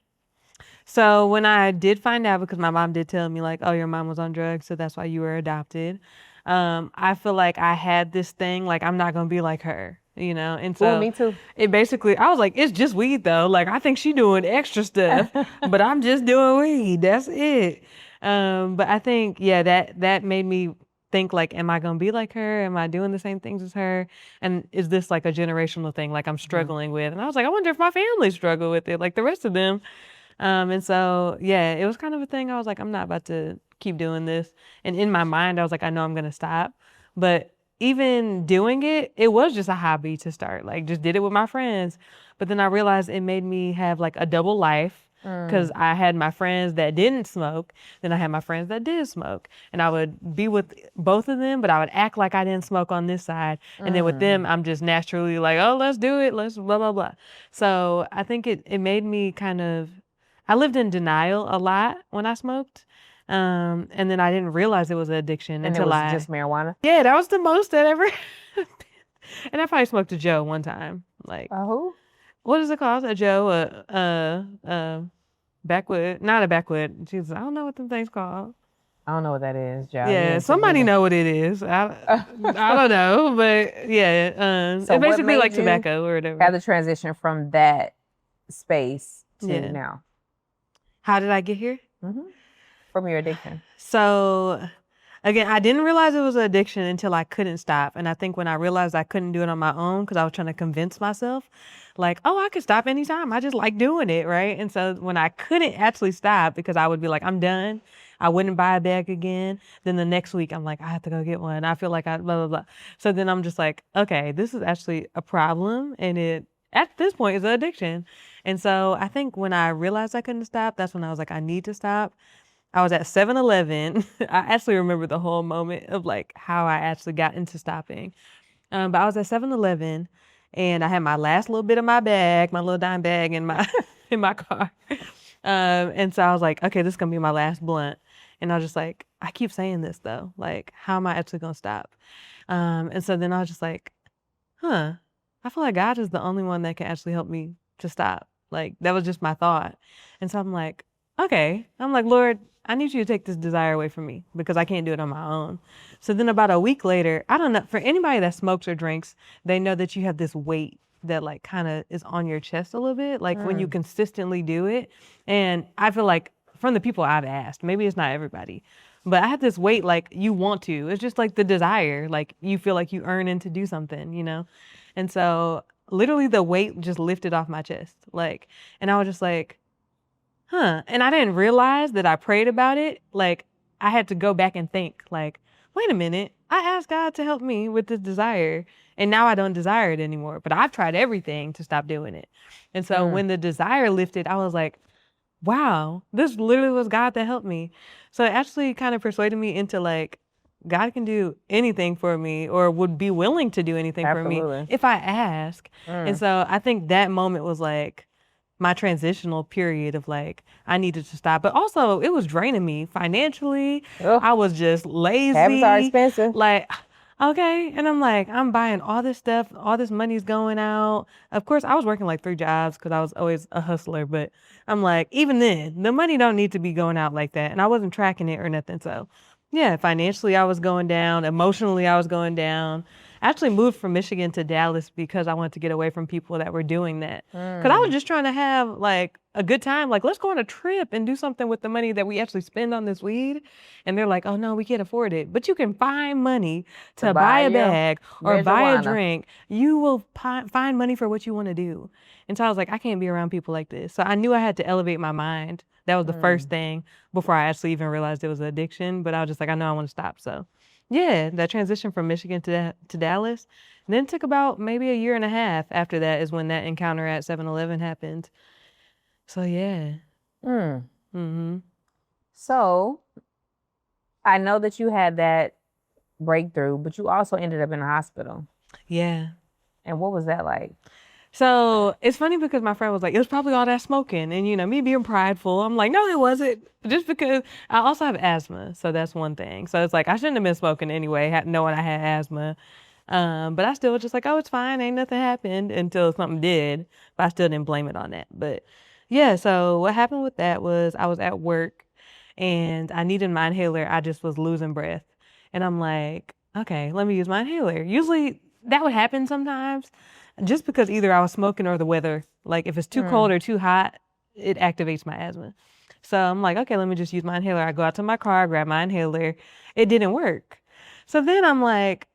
So when I did find out, because my mom did tell me like, oh, your mom was on drugs, so that's why you were adopted. I feel like I had this thing, like I'm not going to be like her, And so
me too.
It basically, I was like, it's just weed though. Like I think she doing extra stuff, but I'm just doing weed. That's it. But I think, that made me think like, am I going to be like her? Am I doing the same things as her? And is this like a generational thing like I'm struggling with? And I was like, I wonder if my family struggle with it like the rest of them. And so, it was kind of a thing. I was like, I'm not about to keep doing this. And in my mind, I was like, I know I'm going to stop. But even doing it, it was just a hobby to start. Like just did it with my friends. But then I realized it made me have like a double life. Because I had my friends that didn't smoke, then I had my friends that did smoke. And I would be with both of them, but I would act like I didn't smoke on this side. And then with them, I'm just naturally like, oh, let's do it. Let's blah, blah, blah. So I think it made me I lived in denial a lot when I smoked. And then I didn't realize it was an addiction
until it was just marijuana? Yeah,
that was the most that ever happened. And I probably smoked a Joe one time. Like,
who?
What is it called? A Joe, backwood, not a backwood. Jesus, I don't know what them things called.
I don't know what that is, Joe.
Yeah, somebody know what it is. I don't know, but so it's basically like tobacco or whatever.
Have the transition from that space to now.
How did I get here?
From your addiction.
So again, I didn't realize it was an addiction until I couldn't stop. And I think when I realized I couldn't do it on my own, because I was trying to convince myself, like, oh, I could stop anytime. I just like doing it, right? And so when I couldn't actually stop, because I would be like, I'm done. I wouldn't buy a bag again. Then the next week, I'm like, I have to go get one. I feel like blah, blah, blah. So then I'm just like, okay, this is actually a problem. And it, at this point, is an addiction. And so I think when I realized I couldn't stop, that's when I was like, I need to stop. I was at 7-Eleven. I actually remember the whole moment of like how I actually got into stopping. But I was at 7-Eleven and I had my last little bit of my bag, my little dime bag in my in my car. And so I was like, okay, this is gonna be my last blunt. And I was just like, I keep saying this though. Like, how am I actually gonna stop? And so then I was just like, I feel like God is the only one that can actually help me to stop. Like, that was just my thought. And so I'm like, okay. I'm like, Lord, I need you to take this desire away from me because I can't do it on my own. So then about a week later, I don't know, for anybody that smokes or drinks, they know that you have this weight that like kind of is on your chest a little bit, like when you consistently do it. And I feel like from the people I've asked, maybe it's not everybody, but I had this weight like you want to. It's just like the desire, like you feel like you earn in to do something, you know? And so literally the weight just lifted off my chest. Like, and I was just like, huh. And I didn't realize that I prayed about it. Like, I had to go back and think, like, wait a minute. I asked God to help me with this desire, and now I don't desire it anymore. But I've tried everything to stop doing it. And so when the desire lifted, I was like, wow, this literally was God that helped me. So it actually kind of persuaded me into like, God can do anything for me or would be willing to do anything for me if I ask. And so I think that moment was like my transitional period of like, I needed to stop. But also it was draining me financially. I was just lazy.
Habits are expensive.
Like, okay. And I'm like, I'm buying all this stuff. All this money's going out. Of course, I was working like 3 jobs because I was always a hustler. But I'm like, even then, the money don't need to be going out like that. And I wasn't tracking it or nothing. So yeah, financially I was going down. Emotionally I was going down. I actually moved from Michigan to Dallas because I wanted to get away from people that were doing that. Because I was just trying to have like a good time. Like, let's go on a trip and do something with the money that we actually spend on this weed. And they're like, oh no, we can't afford it. But you can find money to buy a bag or buy a drink. You will find money for what you want to do. And so I was like, I can't be around people like this. So I knew I had to elevate my mind. That was the first thing before I actually even realized it was an addiction. But I was just like, I know I want to stop. So yeah, that transition from Michigan to Dallas. And then it took about maybe a year and a half after that is when that encounter at 7-Eleven happened. So yeah.
So I know that you had that breakthrough, but you also ended up in a hospital.
Yeah.
And what was that like?
So it's funny because my friend was like, it was probably all that smoking. And, you know, me being prideful, I'm like, no, it wasn't. Just because I also have asthma. So that's one thing. So it's like, I shouldn't have been smoking anyway, knowing I had asthma. But I still was just like, oh, it's fine. Ain't nothing happened until something did. But I still didn't blame it on that. But yeah, so what happened with that was I was at work and I needed my inhaler. I just was losing breath. And I'm like, okay, let me use my inhaler. Usually that would happen sometimes. Just because either I was smoking or the weather, like if it's too cold or too hot, it activates my asthma. So I'm like, okay, let me just use my inhaler. I go out to my car, grab my inhaler. It didn't work. So then I'm like,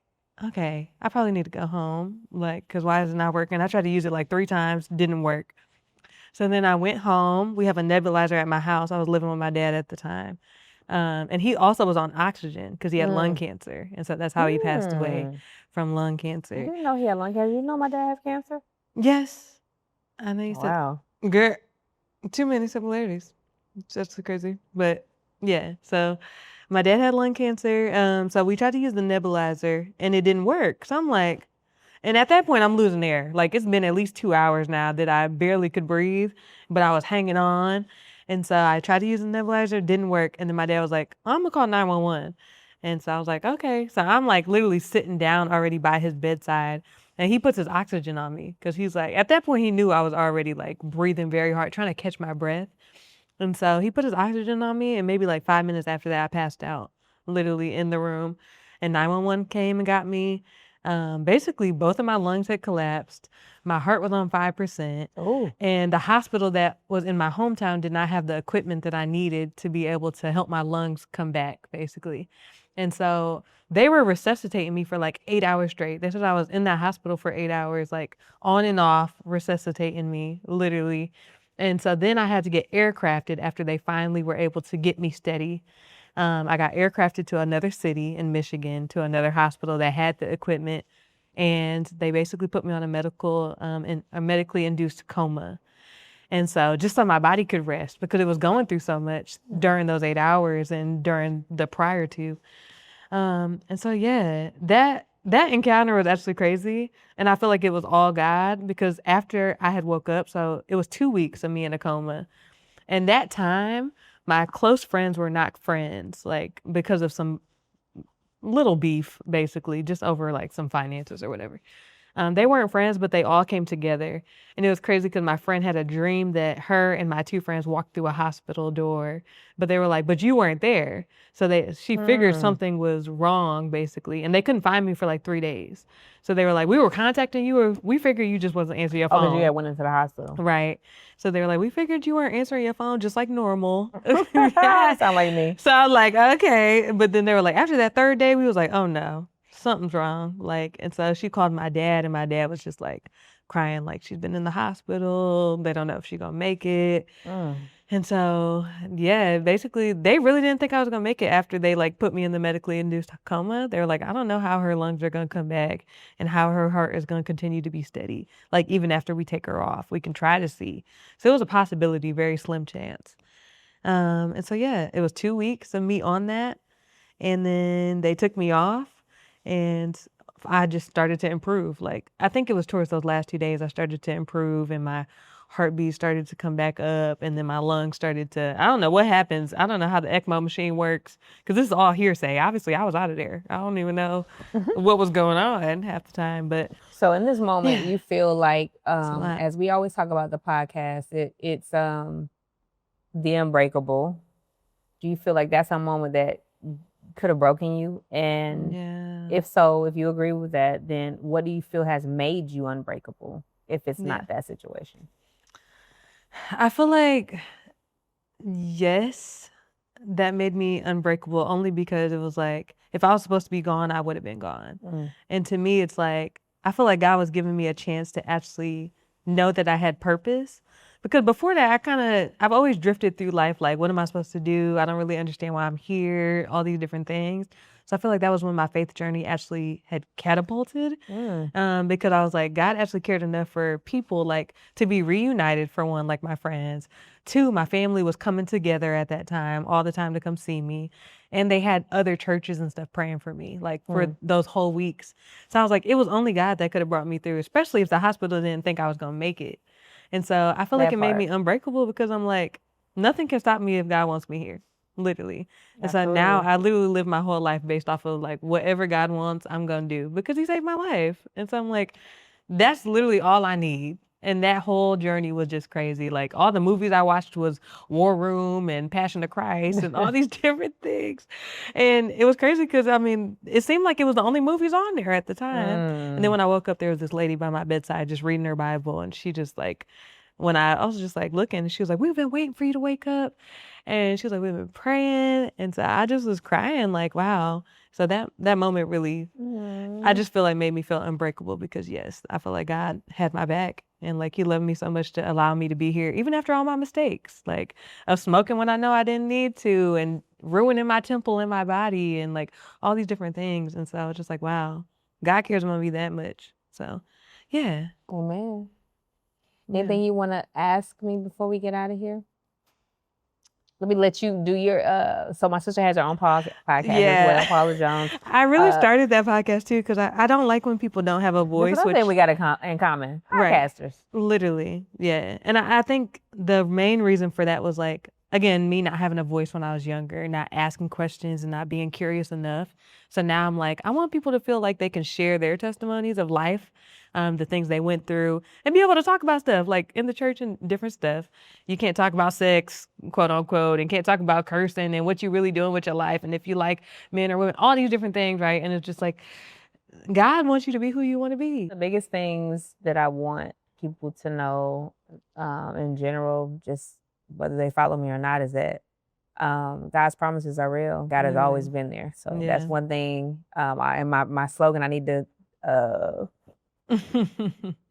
okay, I probably need to go home. Like, cause why is it not working? I tried to use it like 3 times, didn't work. So then I went home. We have a nebulizer at my house. I was living with my dad at the time. And he also was on oxygen because he had lung cancer. And so that's how he passed away from lung cancer.
I didn't know he had lung cancer. You know my dad has cancer?
Yes. I know you said,
wow.
Girl, too many similarities. That's crazy. But yeah, so my dad had lung cancer. So we tried to use the nebulizer and it didn't work. So I'm like, and at that point I'm losing air. Like it's been at least 2 hours now that I barely could breathe, but I was hanging on. And so I tried to use the nebulizer, didn't work. And then my dad was like, I'm gonna call 911. And so I was like, okay. So I'm like literally sitting down already by his bedside and he puts his oxygen on me because he's like, at that point he knew I was already like breathing very hard, trying to catch my breath. And so he put his oxygen on me and maybe like 5 minutes after that I passed out literally in the room and 911 came and got me. Basically both of my lungs had collapsed. My heart was on 5%.
Ooh.
And the hospital that was in my hometown did not have the equipment that I needed to be able to help my lungs come back, basically. And so they were resuscitating me for like 8 hours straight. They said I was in that hospital for 8 hours, like on and off, resuscitating me, literally. And so then I had to get aircrafted after they finally were able to get me steady. I got aircrafted to another city in Michigan, to another hospital that had the equipment. And they basically put me on a medically induced coma. And so just so my body could rest because it was going through so much during those 8 hours and during the prior to. And so, yeah, that encounter was actually crazy. And I feel like it was all God because after I had woke up, so it was 2 weeks of me in a coma. And that time, my close friends were not friends, like because of some little beef, basically, just over like some finances or whatever. They weren't friends, but they all came together. And it was crazy because my friend had a dream that her and my two friends walked through a hospital door, but they were like, but you weren't there. So she figured something was wrong, basically. And they couldn't find me for like 3 days. So they were like, we were contacting you, or we figured you just wasn't answering your phone.
Oh, because you had went into the hospital.
Right. So they were like, we figured you weren't answering your phone just like normal.
Sound like me.
So I was like, okay. But then they were like, after that 3rd day, we was like, oh no, something's wrong. Like, and so she called my dad, and my dad was just like crying, like she's been in the hospital. They don't know if she's gonna make it. And so, yeah, basically they really didn't think I was gonna make it after they like put me in the medically induced coma. They were like, I don't know how her lungs are gonna come back and how her heart is gonna continue to be steady. Like even after we take her off, we can try to see. So it was a possibility, very slim chance. And so, yeah, it was 2 weeks of me on that. And then they took me off, and I just started to improve. Like, I think it was towards those last 2 days I started to improve, and my heartbeat started to come back up, and then my lungs started to, I don't know what happens. I don't know how the ECMO machine works, because this is all hearsay. Obviously, I was out of there. I don't even know what was going on half the time. But
so in this moment, you feel like, as we always talk about the podcast, it's the unbreakable. Do you feel like that's a moment that could have broken you? And if so, if you agree with that, then what do you feel has made you unbreakable if it's not that situation?
I feel like, yes, that made me unbreakable only because it was like, if I was supposed to be gone, I would have been gone. And to me, it's like, I feel like God was giving me a chance to actually know that I had purpose. Because before that, I've always drifted through life like, what am I supposed to do? I don't really understand why I'm here, all these different things. So I feel like that was when my faith journey actually had catapulted, because I was like, God actually cared enough for people, like, to be reunited, for one, like my friends. 2, my family was coming together at that time all the time to come see me. And they had other churches and stuff praying for me, like, for those whole weeks. So I was like, it was only God that could have brought me through, especially if the hospital didn't think I was going to make it. And so I feel like it made me unbreakable because I'm like, nothing can stop me if God wants me here, literally. And so now I literally live my whole life based off of like, whatever God wants, I'm going to do because he saved my life. And so I'm like, that's literally all I need. And that whole journey was just crazy. Like, all the movies I watched was War Room and Passion of Christ and all these different things. And it was crazy because, I mean, it seemed like it was the only movies on there at the time. And then when I woke up, there was this lady by my bedside just reading her Bible. And she just like, when I was just like looking, and she was like, we've been waiting for you to wake up. And she was like, we've been praying. And so I just was crying like, wow. So that moment really, I just feel like made me feel unbreakable because, yes, I feel like God had my back. And like, he loved me so much to allow me to be here, even after all my mistakes, like of smoking when I know I didn't need to, and ruining my temple in my body, and like all these different things. And so I was just like, wow, God cares about me that much. So, yeah.
Oh, man. Anything you want to ask me before we get out of here? Let me let you do your, so my sister has her own podcast as well, Paula Jones.
I really started that podcast too, because I don't like when people don't have a voice.
That's something we got in common. Podcasters.
Right. Literally, yeah. And I think the main reason for that was like, again, me not having a voice when I was younger, not asking questions and not being curious enough. So now I'm like, I want people to feel like they can share their testimonies of life, the things they went through, and be able to talk about stuff like in the church and different stuff. You can't talk about sex, quote unquote, and can't talk about cursing and what you're really doing with your life. And if you like men or women, all these different things, right? And it's just like, God wants you to be who you want to be.
The biggest things that I want people to know, in general, just whether they follow me or not, is that God's promises are real. God has always been there. So that's one thing. And my slogan, I need to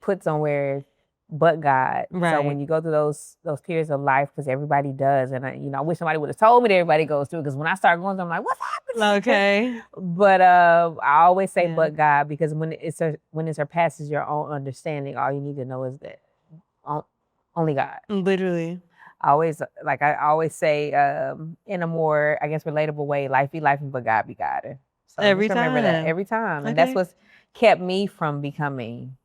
put somewhere, but God. Right. So when you go through those periods of life, because everybody does, and I wish somebody would have told me that everybody goes through, because when I start going through, I'm like, what's happening? Okay. But I always say, but God, because when it surpasses your own understanding, all you need to know is that only God. Literally. I always say, in a more, I guess, relatable way, life be life, but God be God. So every time. Remember that every time. Okay. And that's what's kept me from becoming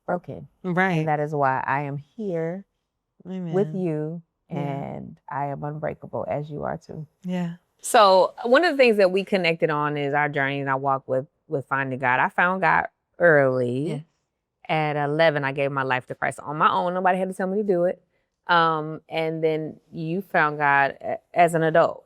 broken. Right. And that is why I am here with you, and I am unbreakable as you are too. Yeah. So one of the things that we connected on is our journey and our walk with finding God. I found God early.
Yes.
At 11, I gave my life to Christ on my own. Nobody had to tell me to do it. And then you found God as an adult.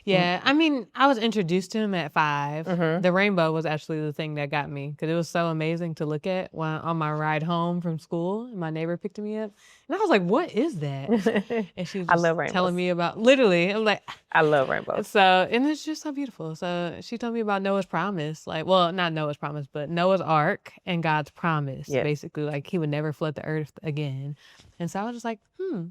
Yeah, I mean, I was introduced to him at 5.
Mm-hmm.
The rainbow was actually the thing that got me because it was so amazing to look at when on my ride home from school. And my neighbor picked me up, and I was like, "What is that?" And she was
I love rainbows.
telling me about literally. I'm like,
I love rainbows.
so, and it's just so beautiful. So she told me about Noah's promise, like, well, not Noah's promise, but Noah's Ark and God's promise, basically, like he would never flood the earth again. And so I was just like,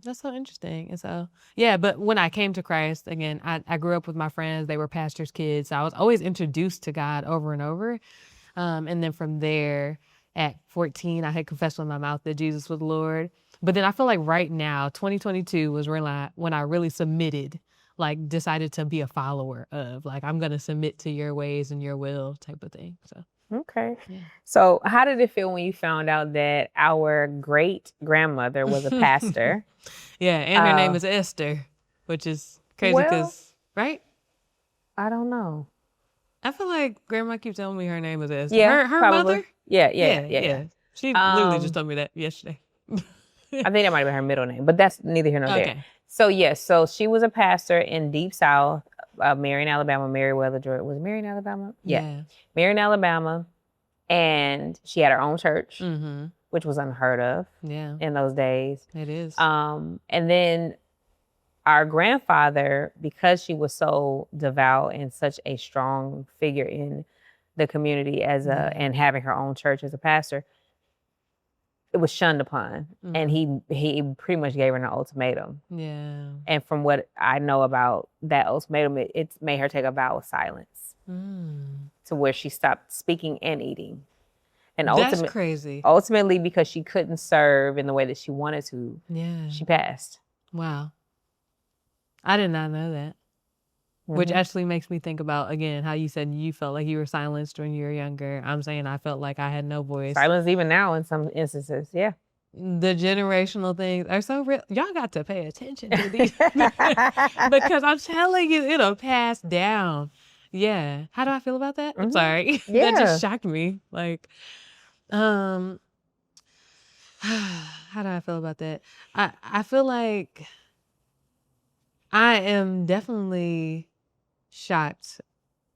that's so interesting. And so, yeah, but when I came to Christ, again, I grew up with my friends. They were pastors' kids. So I was always introduced to God over and over. And then from there, at 14, I had confessed with my mouth that Jesus was Lord. But then I feel like right now, 2022 was when I really submitted, like decided to be a follower of, like, I'm going to submit to your ways and your will type of thing. So.
Okay. Yeah. So how did it feel when you found out that our great grandmother was a pastor?
Yeah, and her name is Esther, which is crazy because, right?
I don't know.
I feel like Grandma keeps telling me her name is Esther.
Yeah,
her
probably.
mother?
Yeah.
She literally just told me that yesterday.
I think that might have been her middle name, but that's neither here nor there.
Okay.
So yes, so she was a pastor in Deep South, Marion, Alabama, Meriwether, Georgia. Was it Marion, Alabama? Yeah. Marion, Alabama. And she had her own church, which was unheard of in those days.
It is.
And then our grandfather, because she was so devout and such a strong figure in the community and having her own church as a pastor, it was shunned upon. And he pretty much gave her an ultimatum.
Yeah.
And from what I know about that ultimatum, it made her take a vow of silence. To where she stopped speaking and eating. And
that's crazy.
Ultimately, because she couldn't serve in the way that she wanted to, she passed.
Wow. I did not know that. Which actually makes me think about, again, how you said you felt like you were silenced when you were younger. I'm saying I felt like I had no voice.
Silence even now in some instances, yeah.
The generational things are so real. Y'all got to pay attention to these. Because I'm telling you, it'll pass down. Yeah. How do I feel about that? I'm sorry.
Yeah.
That just shocked me. Like, how do I feel about that? I feel like I am definitely shocked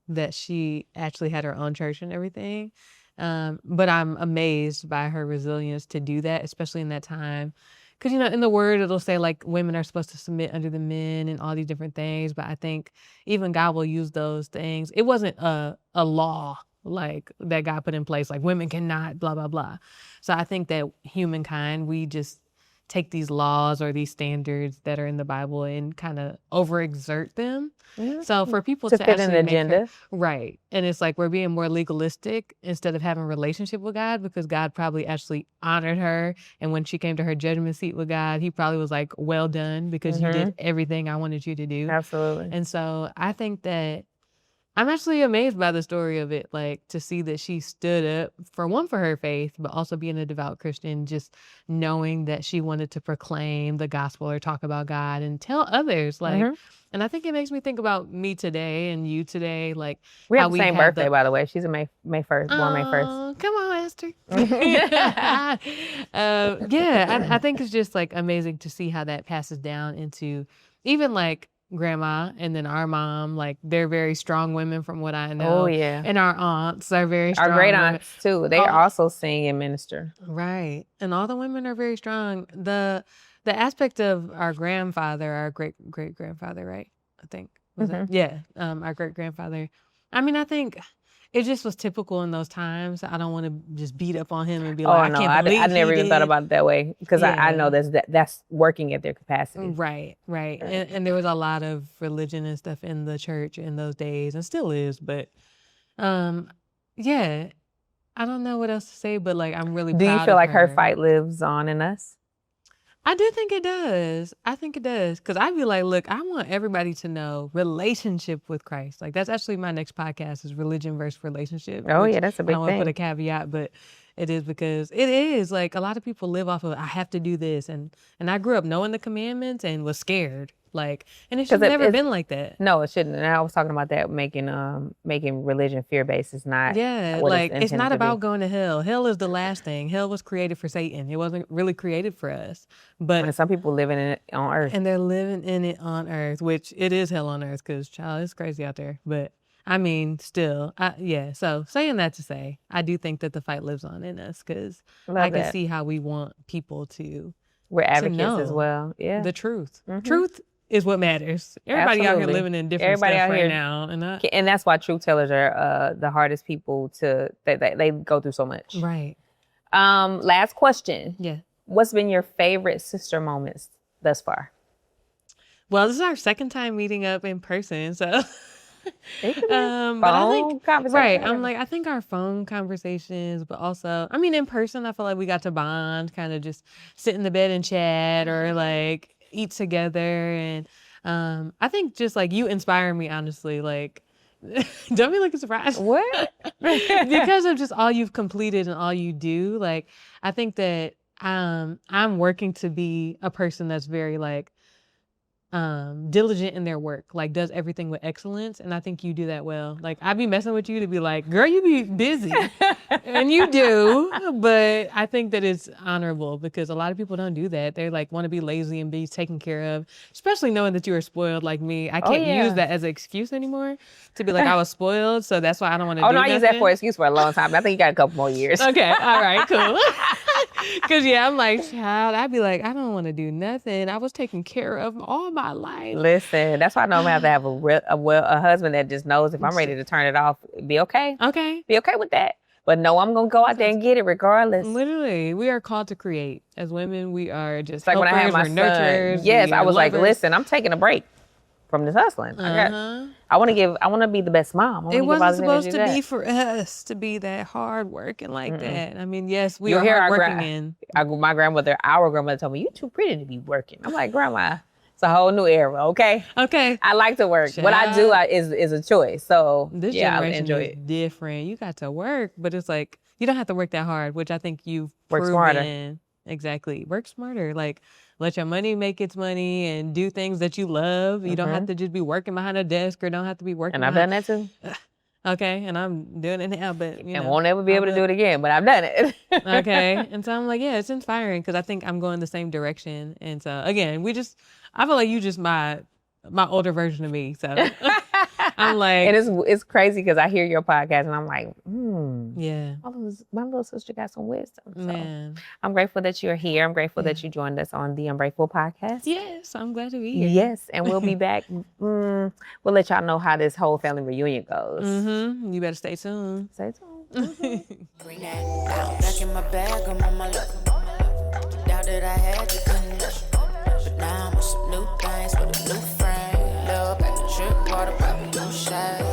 that she actually had her own church and everything. But I'm amazed by her resilience to do that, especially in that time. Because, in the word, it'll say, like, women are supposed to submit under the men and all these different things. But I think even God will use those things. It wasn't a law, like, that God put in place, like, women cannot, blah, blah, blah. So I think that humankind, we just take these laws or these standards that are in the Bible and kind of overexert them. So for people to
fit an agenda.
Right. And it's like we're being more legalistic instead of having a relationship with God, because God probably actually honored her. And when she came to her judgment seat with God, he probably was like, well done, because you did everything I wanted you to do.
Absolutely.
And so I think that I'm actually amazed by the story of it, like, to see that she stood up for her faith, but also being a devout Christian, just knowing that she wanted to proclaim the gospel or talk about God and tell others, like, and I think it makes me think about me today and you today, like,
we have the same birthday, by the way. She's a May 1st, born May 1st.
Come on, Esther. I think it's just, like, amazing to see how that passes down into even, like, grandma and then our mom, like, they're very strong women from what I know.
Oh yeah.
And our aunts are very strong.
Our great aunts too. They also sing and minister.
Right. And all the women are very strong. The aspect of our grandfather, our great grandfather, right? I think. Was it? Yeah. Our great grandfather. I mean, I think it just was typical in those times. I don't want to just beat up on him and be like, I can't believe
I never even thought about it that way, because I know that's working at their capacity.
Right. And there was a lot of religion and stuff in the church in those days, and still is. But, yeah, I don't know what else to say, but, like, I'm really proud of her.
Do you feel like her fight lives on in us?
I do think it does. I think it does. Because I'd be like, look, I want everybody to know relationship with Christ. Like, that's actually my next podcast, is religion versus relationship.
Oh, yeah, that's a big thing.
I don't want to put a caveat, but It is because it is like a lot of people live off of I have to do this, and I grew up knowing the commandments and was scared. Like, and it should never been like that.
No, it shouldn't. And I was talking about that making religion fear based is not.
Yeah, like it's not about going to hell. Hell is the last thing. Hell was created for Satan. It wasn't really created for us. But
and some people living in it on earth,
and they're living in it on earth, which it is hell on earth because child, it's crazy out there. But I mean, still, yeah. So saying that to say, I do think that the fight lives on in us because I can see how we want people to.
We're advocates as well. Yeah,
the truth. Mm-hmm. Truth is what matters. Everybody out here living in different stuff right now.
And that's why truth tellers are the hardest people to, they go through so much.
Right.
Last question.
Yeah.
What's been your favorite sister moments thus far?
Well, this is our second time meeting up in person, so.
Phone conversations.
Right. I think our phone conversations, but also, I mean, in person, I feel like we got to bond, kind of just sit in the bed and chat or like, eat together, and I think just like you inspire me, honestly. Like, don't be looking surprised.
What?
Because of just all you've completed and all you do. Like, I think that I'm working to be a person that's very like diligent in their work, like does everything with excellence, and I think you do that well. Like, I'd be messing with you to be like, girl, you be busy. And you do, but I think that it's honorable because a lot of people don't do that. They like want to be lazy and be taken care of, especially knowing that you are spoiled like me. I can't use that as an excuse anymore to be like, I was spoiled, so that's why I don't want to do nothing.
I use that for an excuse for a long time. I think you got a couple more years.
Okay, all right, cool. Because, yeah, I'm like, child, I'd be like, I don't want to do nothing. I was taken care of all my life.
Listen, that's why I know I'm going to have to have a husband that just knows if I'm ready to turn it off, be okay.
Okay.
Be okay with that. But no, I'm going to go out there and get it regardless.
Literally, we are called to create. As women, we are just
like
helpers,
when I had my
nurturers.
Son, yes, I was
lovers.
like, listen, I'm taking a break from this hustling. I want to be the best mom.
It wasn't supposed to be for us to be that hard working like that. I mean, yes, we are hard working
our grandmother told me, you too pretty to be working. I'm like, Grandma, it's a whole new era, okay?
Okay.
I like to work. Child. What I do is a choice. So
this generation I enjoy is different. You got to work, but it's like, you don't have to work that hard, which I think you've
work
proven.
Smarter.
Exactly. Work smarter. Like, let your money make its money and do things that you love. You don't have to just be working behind a desk or don't have to be working.
And I've done that too.
Okay. And I'm doing it now, but
and won't ever be able to do it again, but I've done it.
Okay. And so I'm like, yeah, it's inspiring because I think I'm going the same direction. And so again, I feel like you just my older version of me. So I'm like,
and it's crazy because I hear your podcast and I'm like,
yeah,
my little sister got some wisdom. So
man,
I'm grateful that you're here. I'm grateful that you joined us on the Unbreakable podcast.
Yes, I'm glad to be here.
Yes, and we'll be back. We'll let y'all know how this whole family reunion goes.
You better stay tuned.
Stay tuned.
Bring that down. Back in my bag, I'm on my luck. Doubt that I had you couldn't touch. But now I'm with some new things with a new frame. Love back to trip water, popping new shade.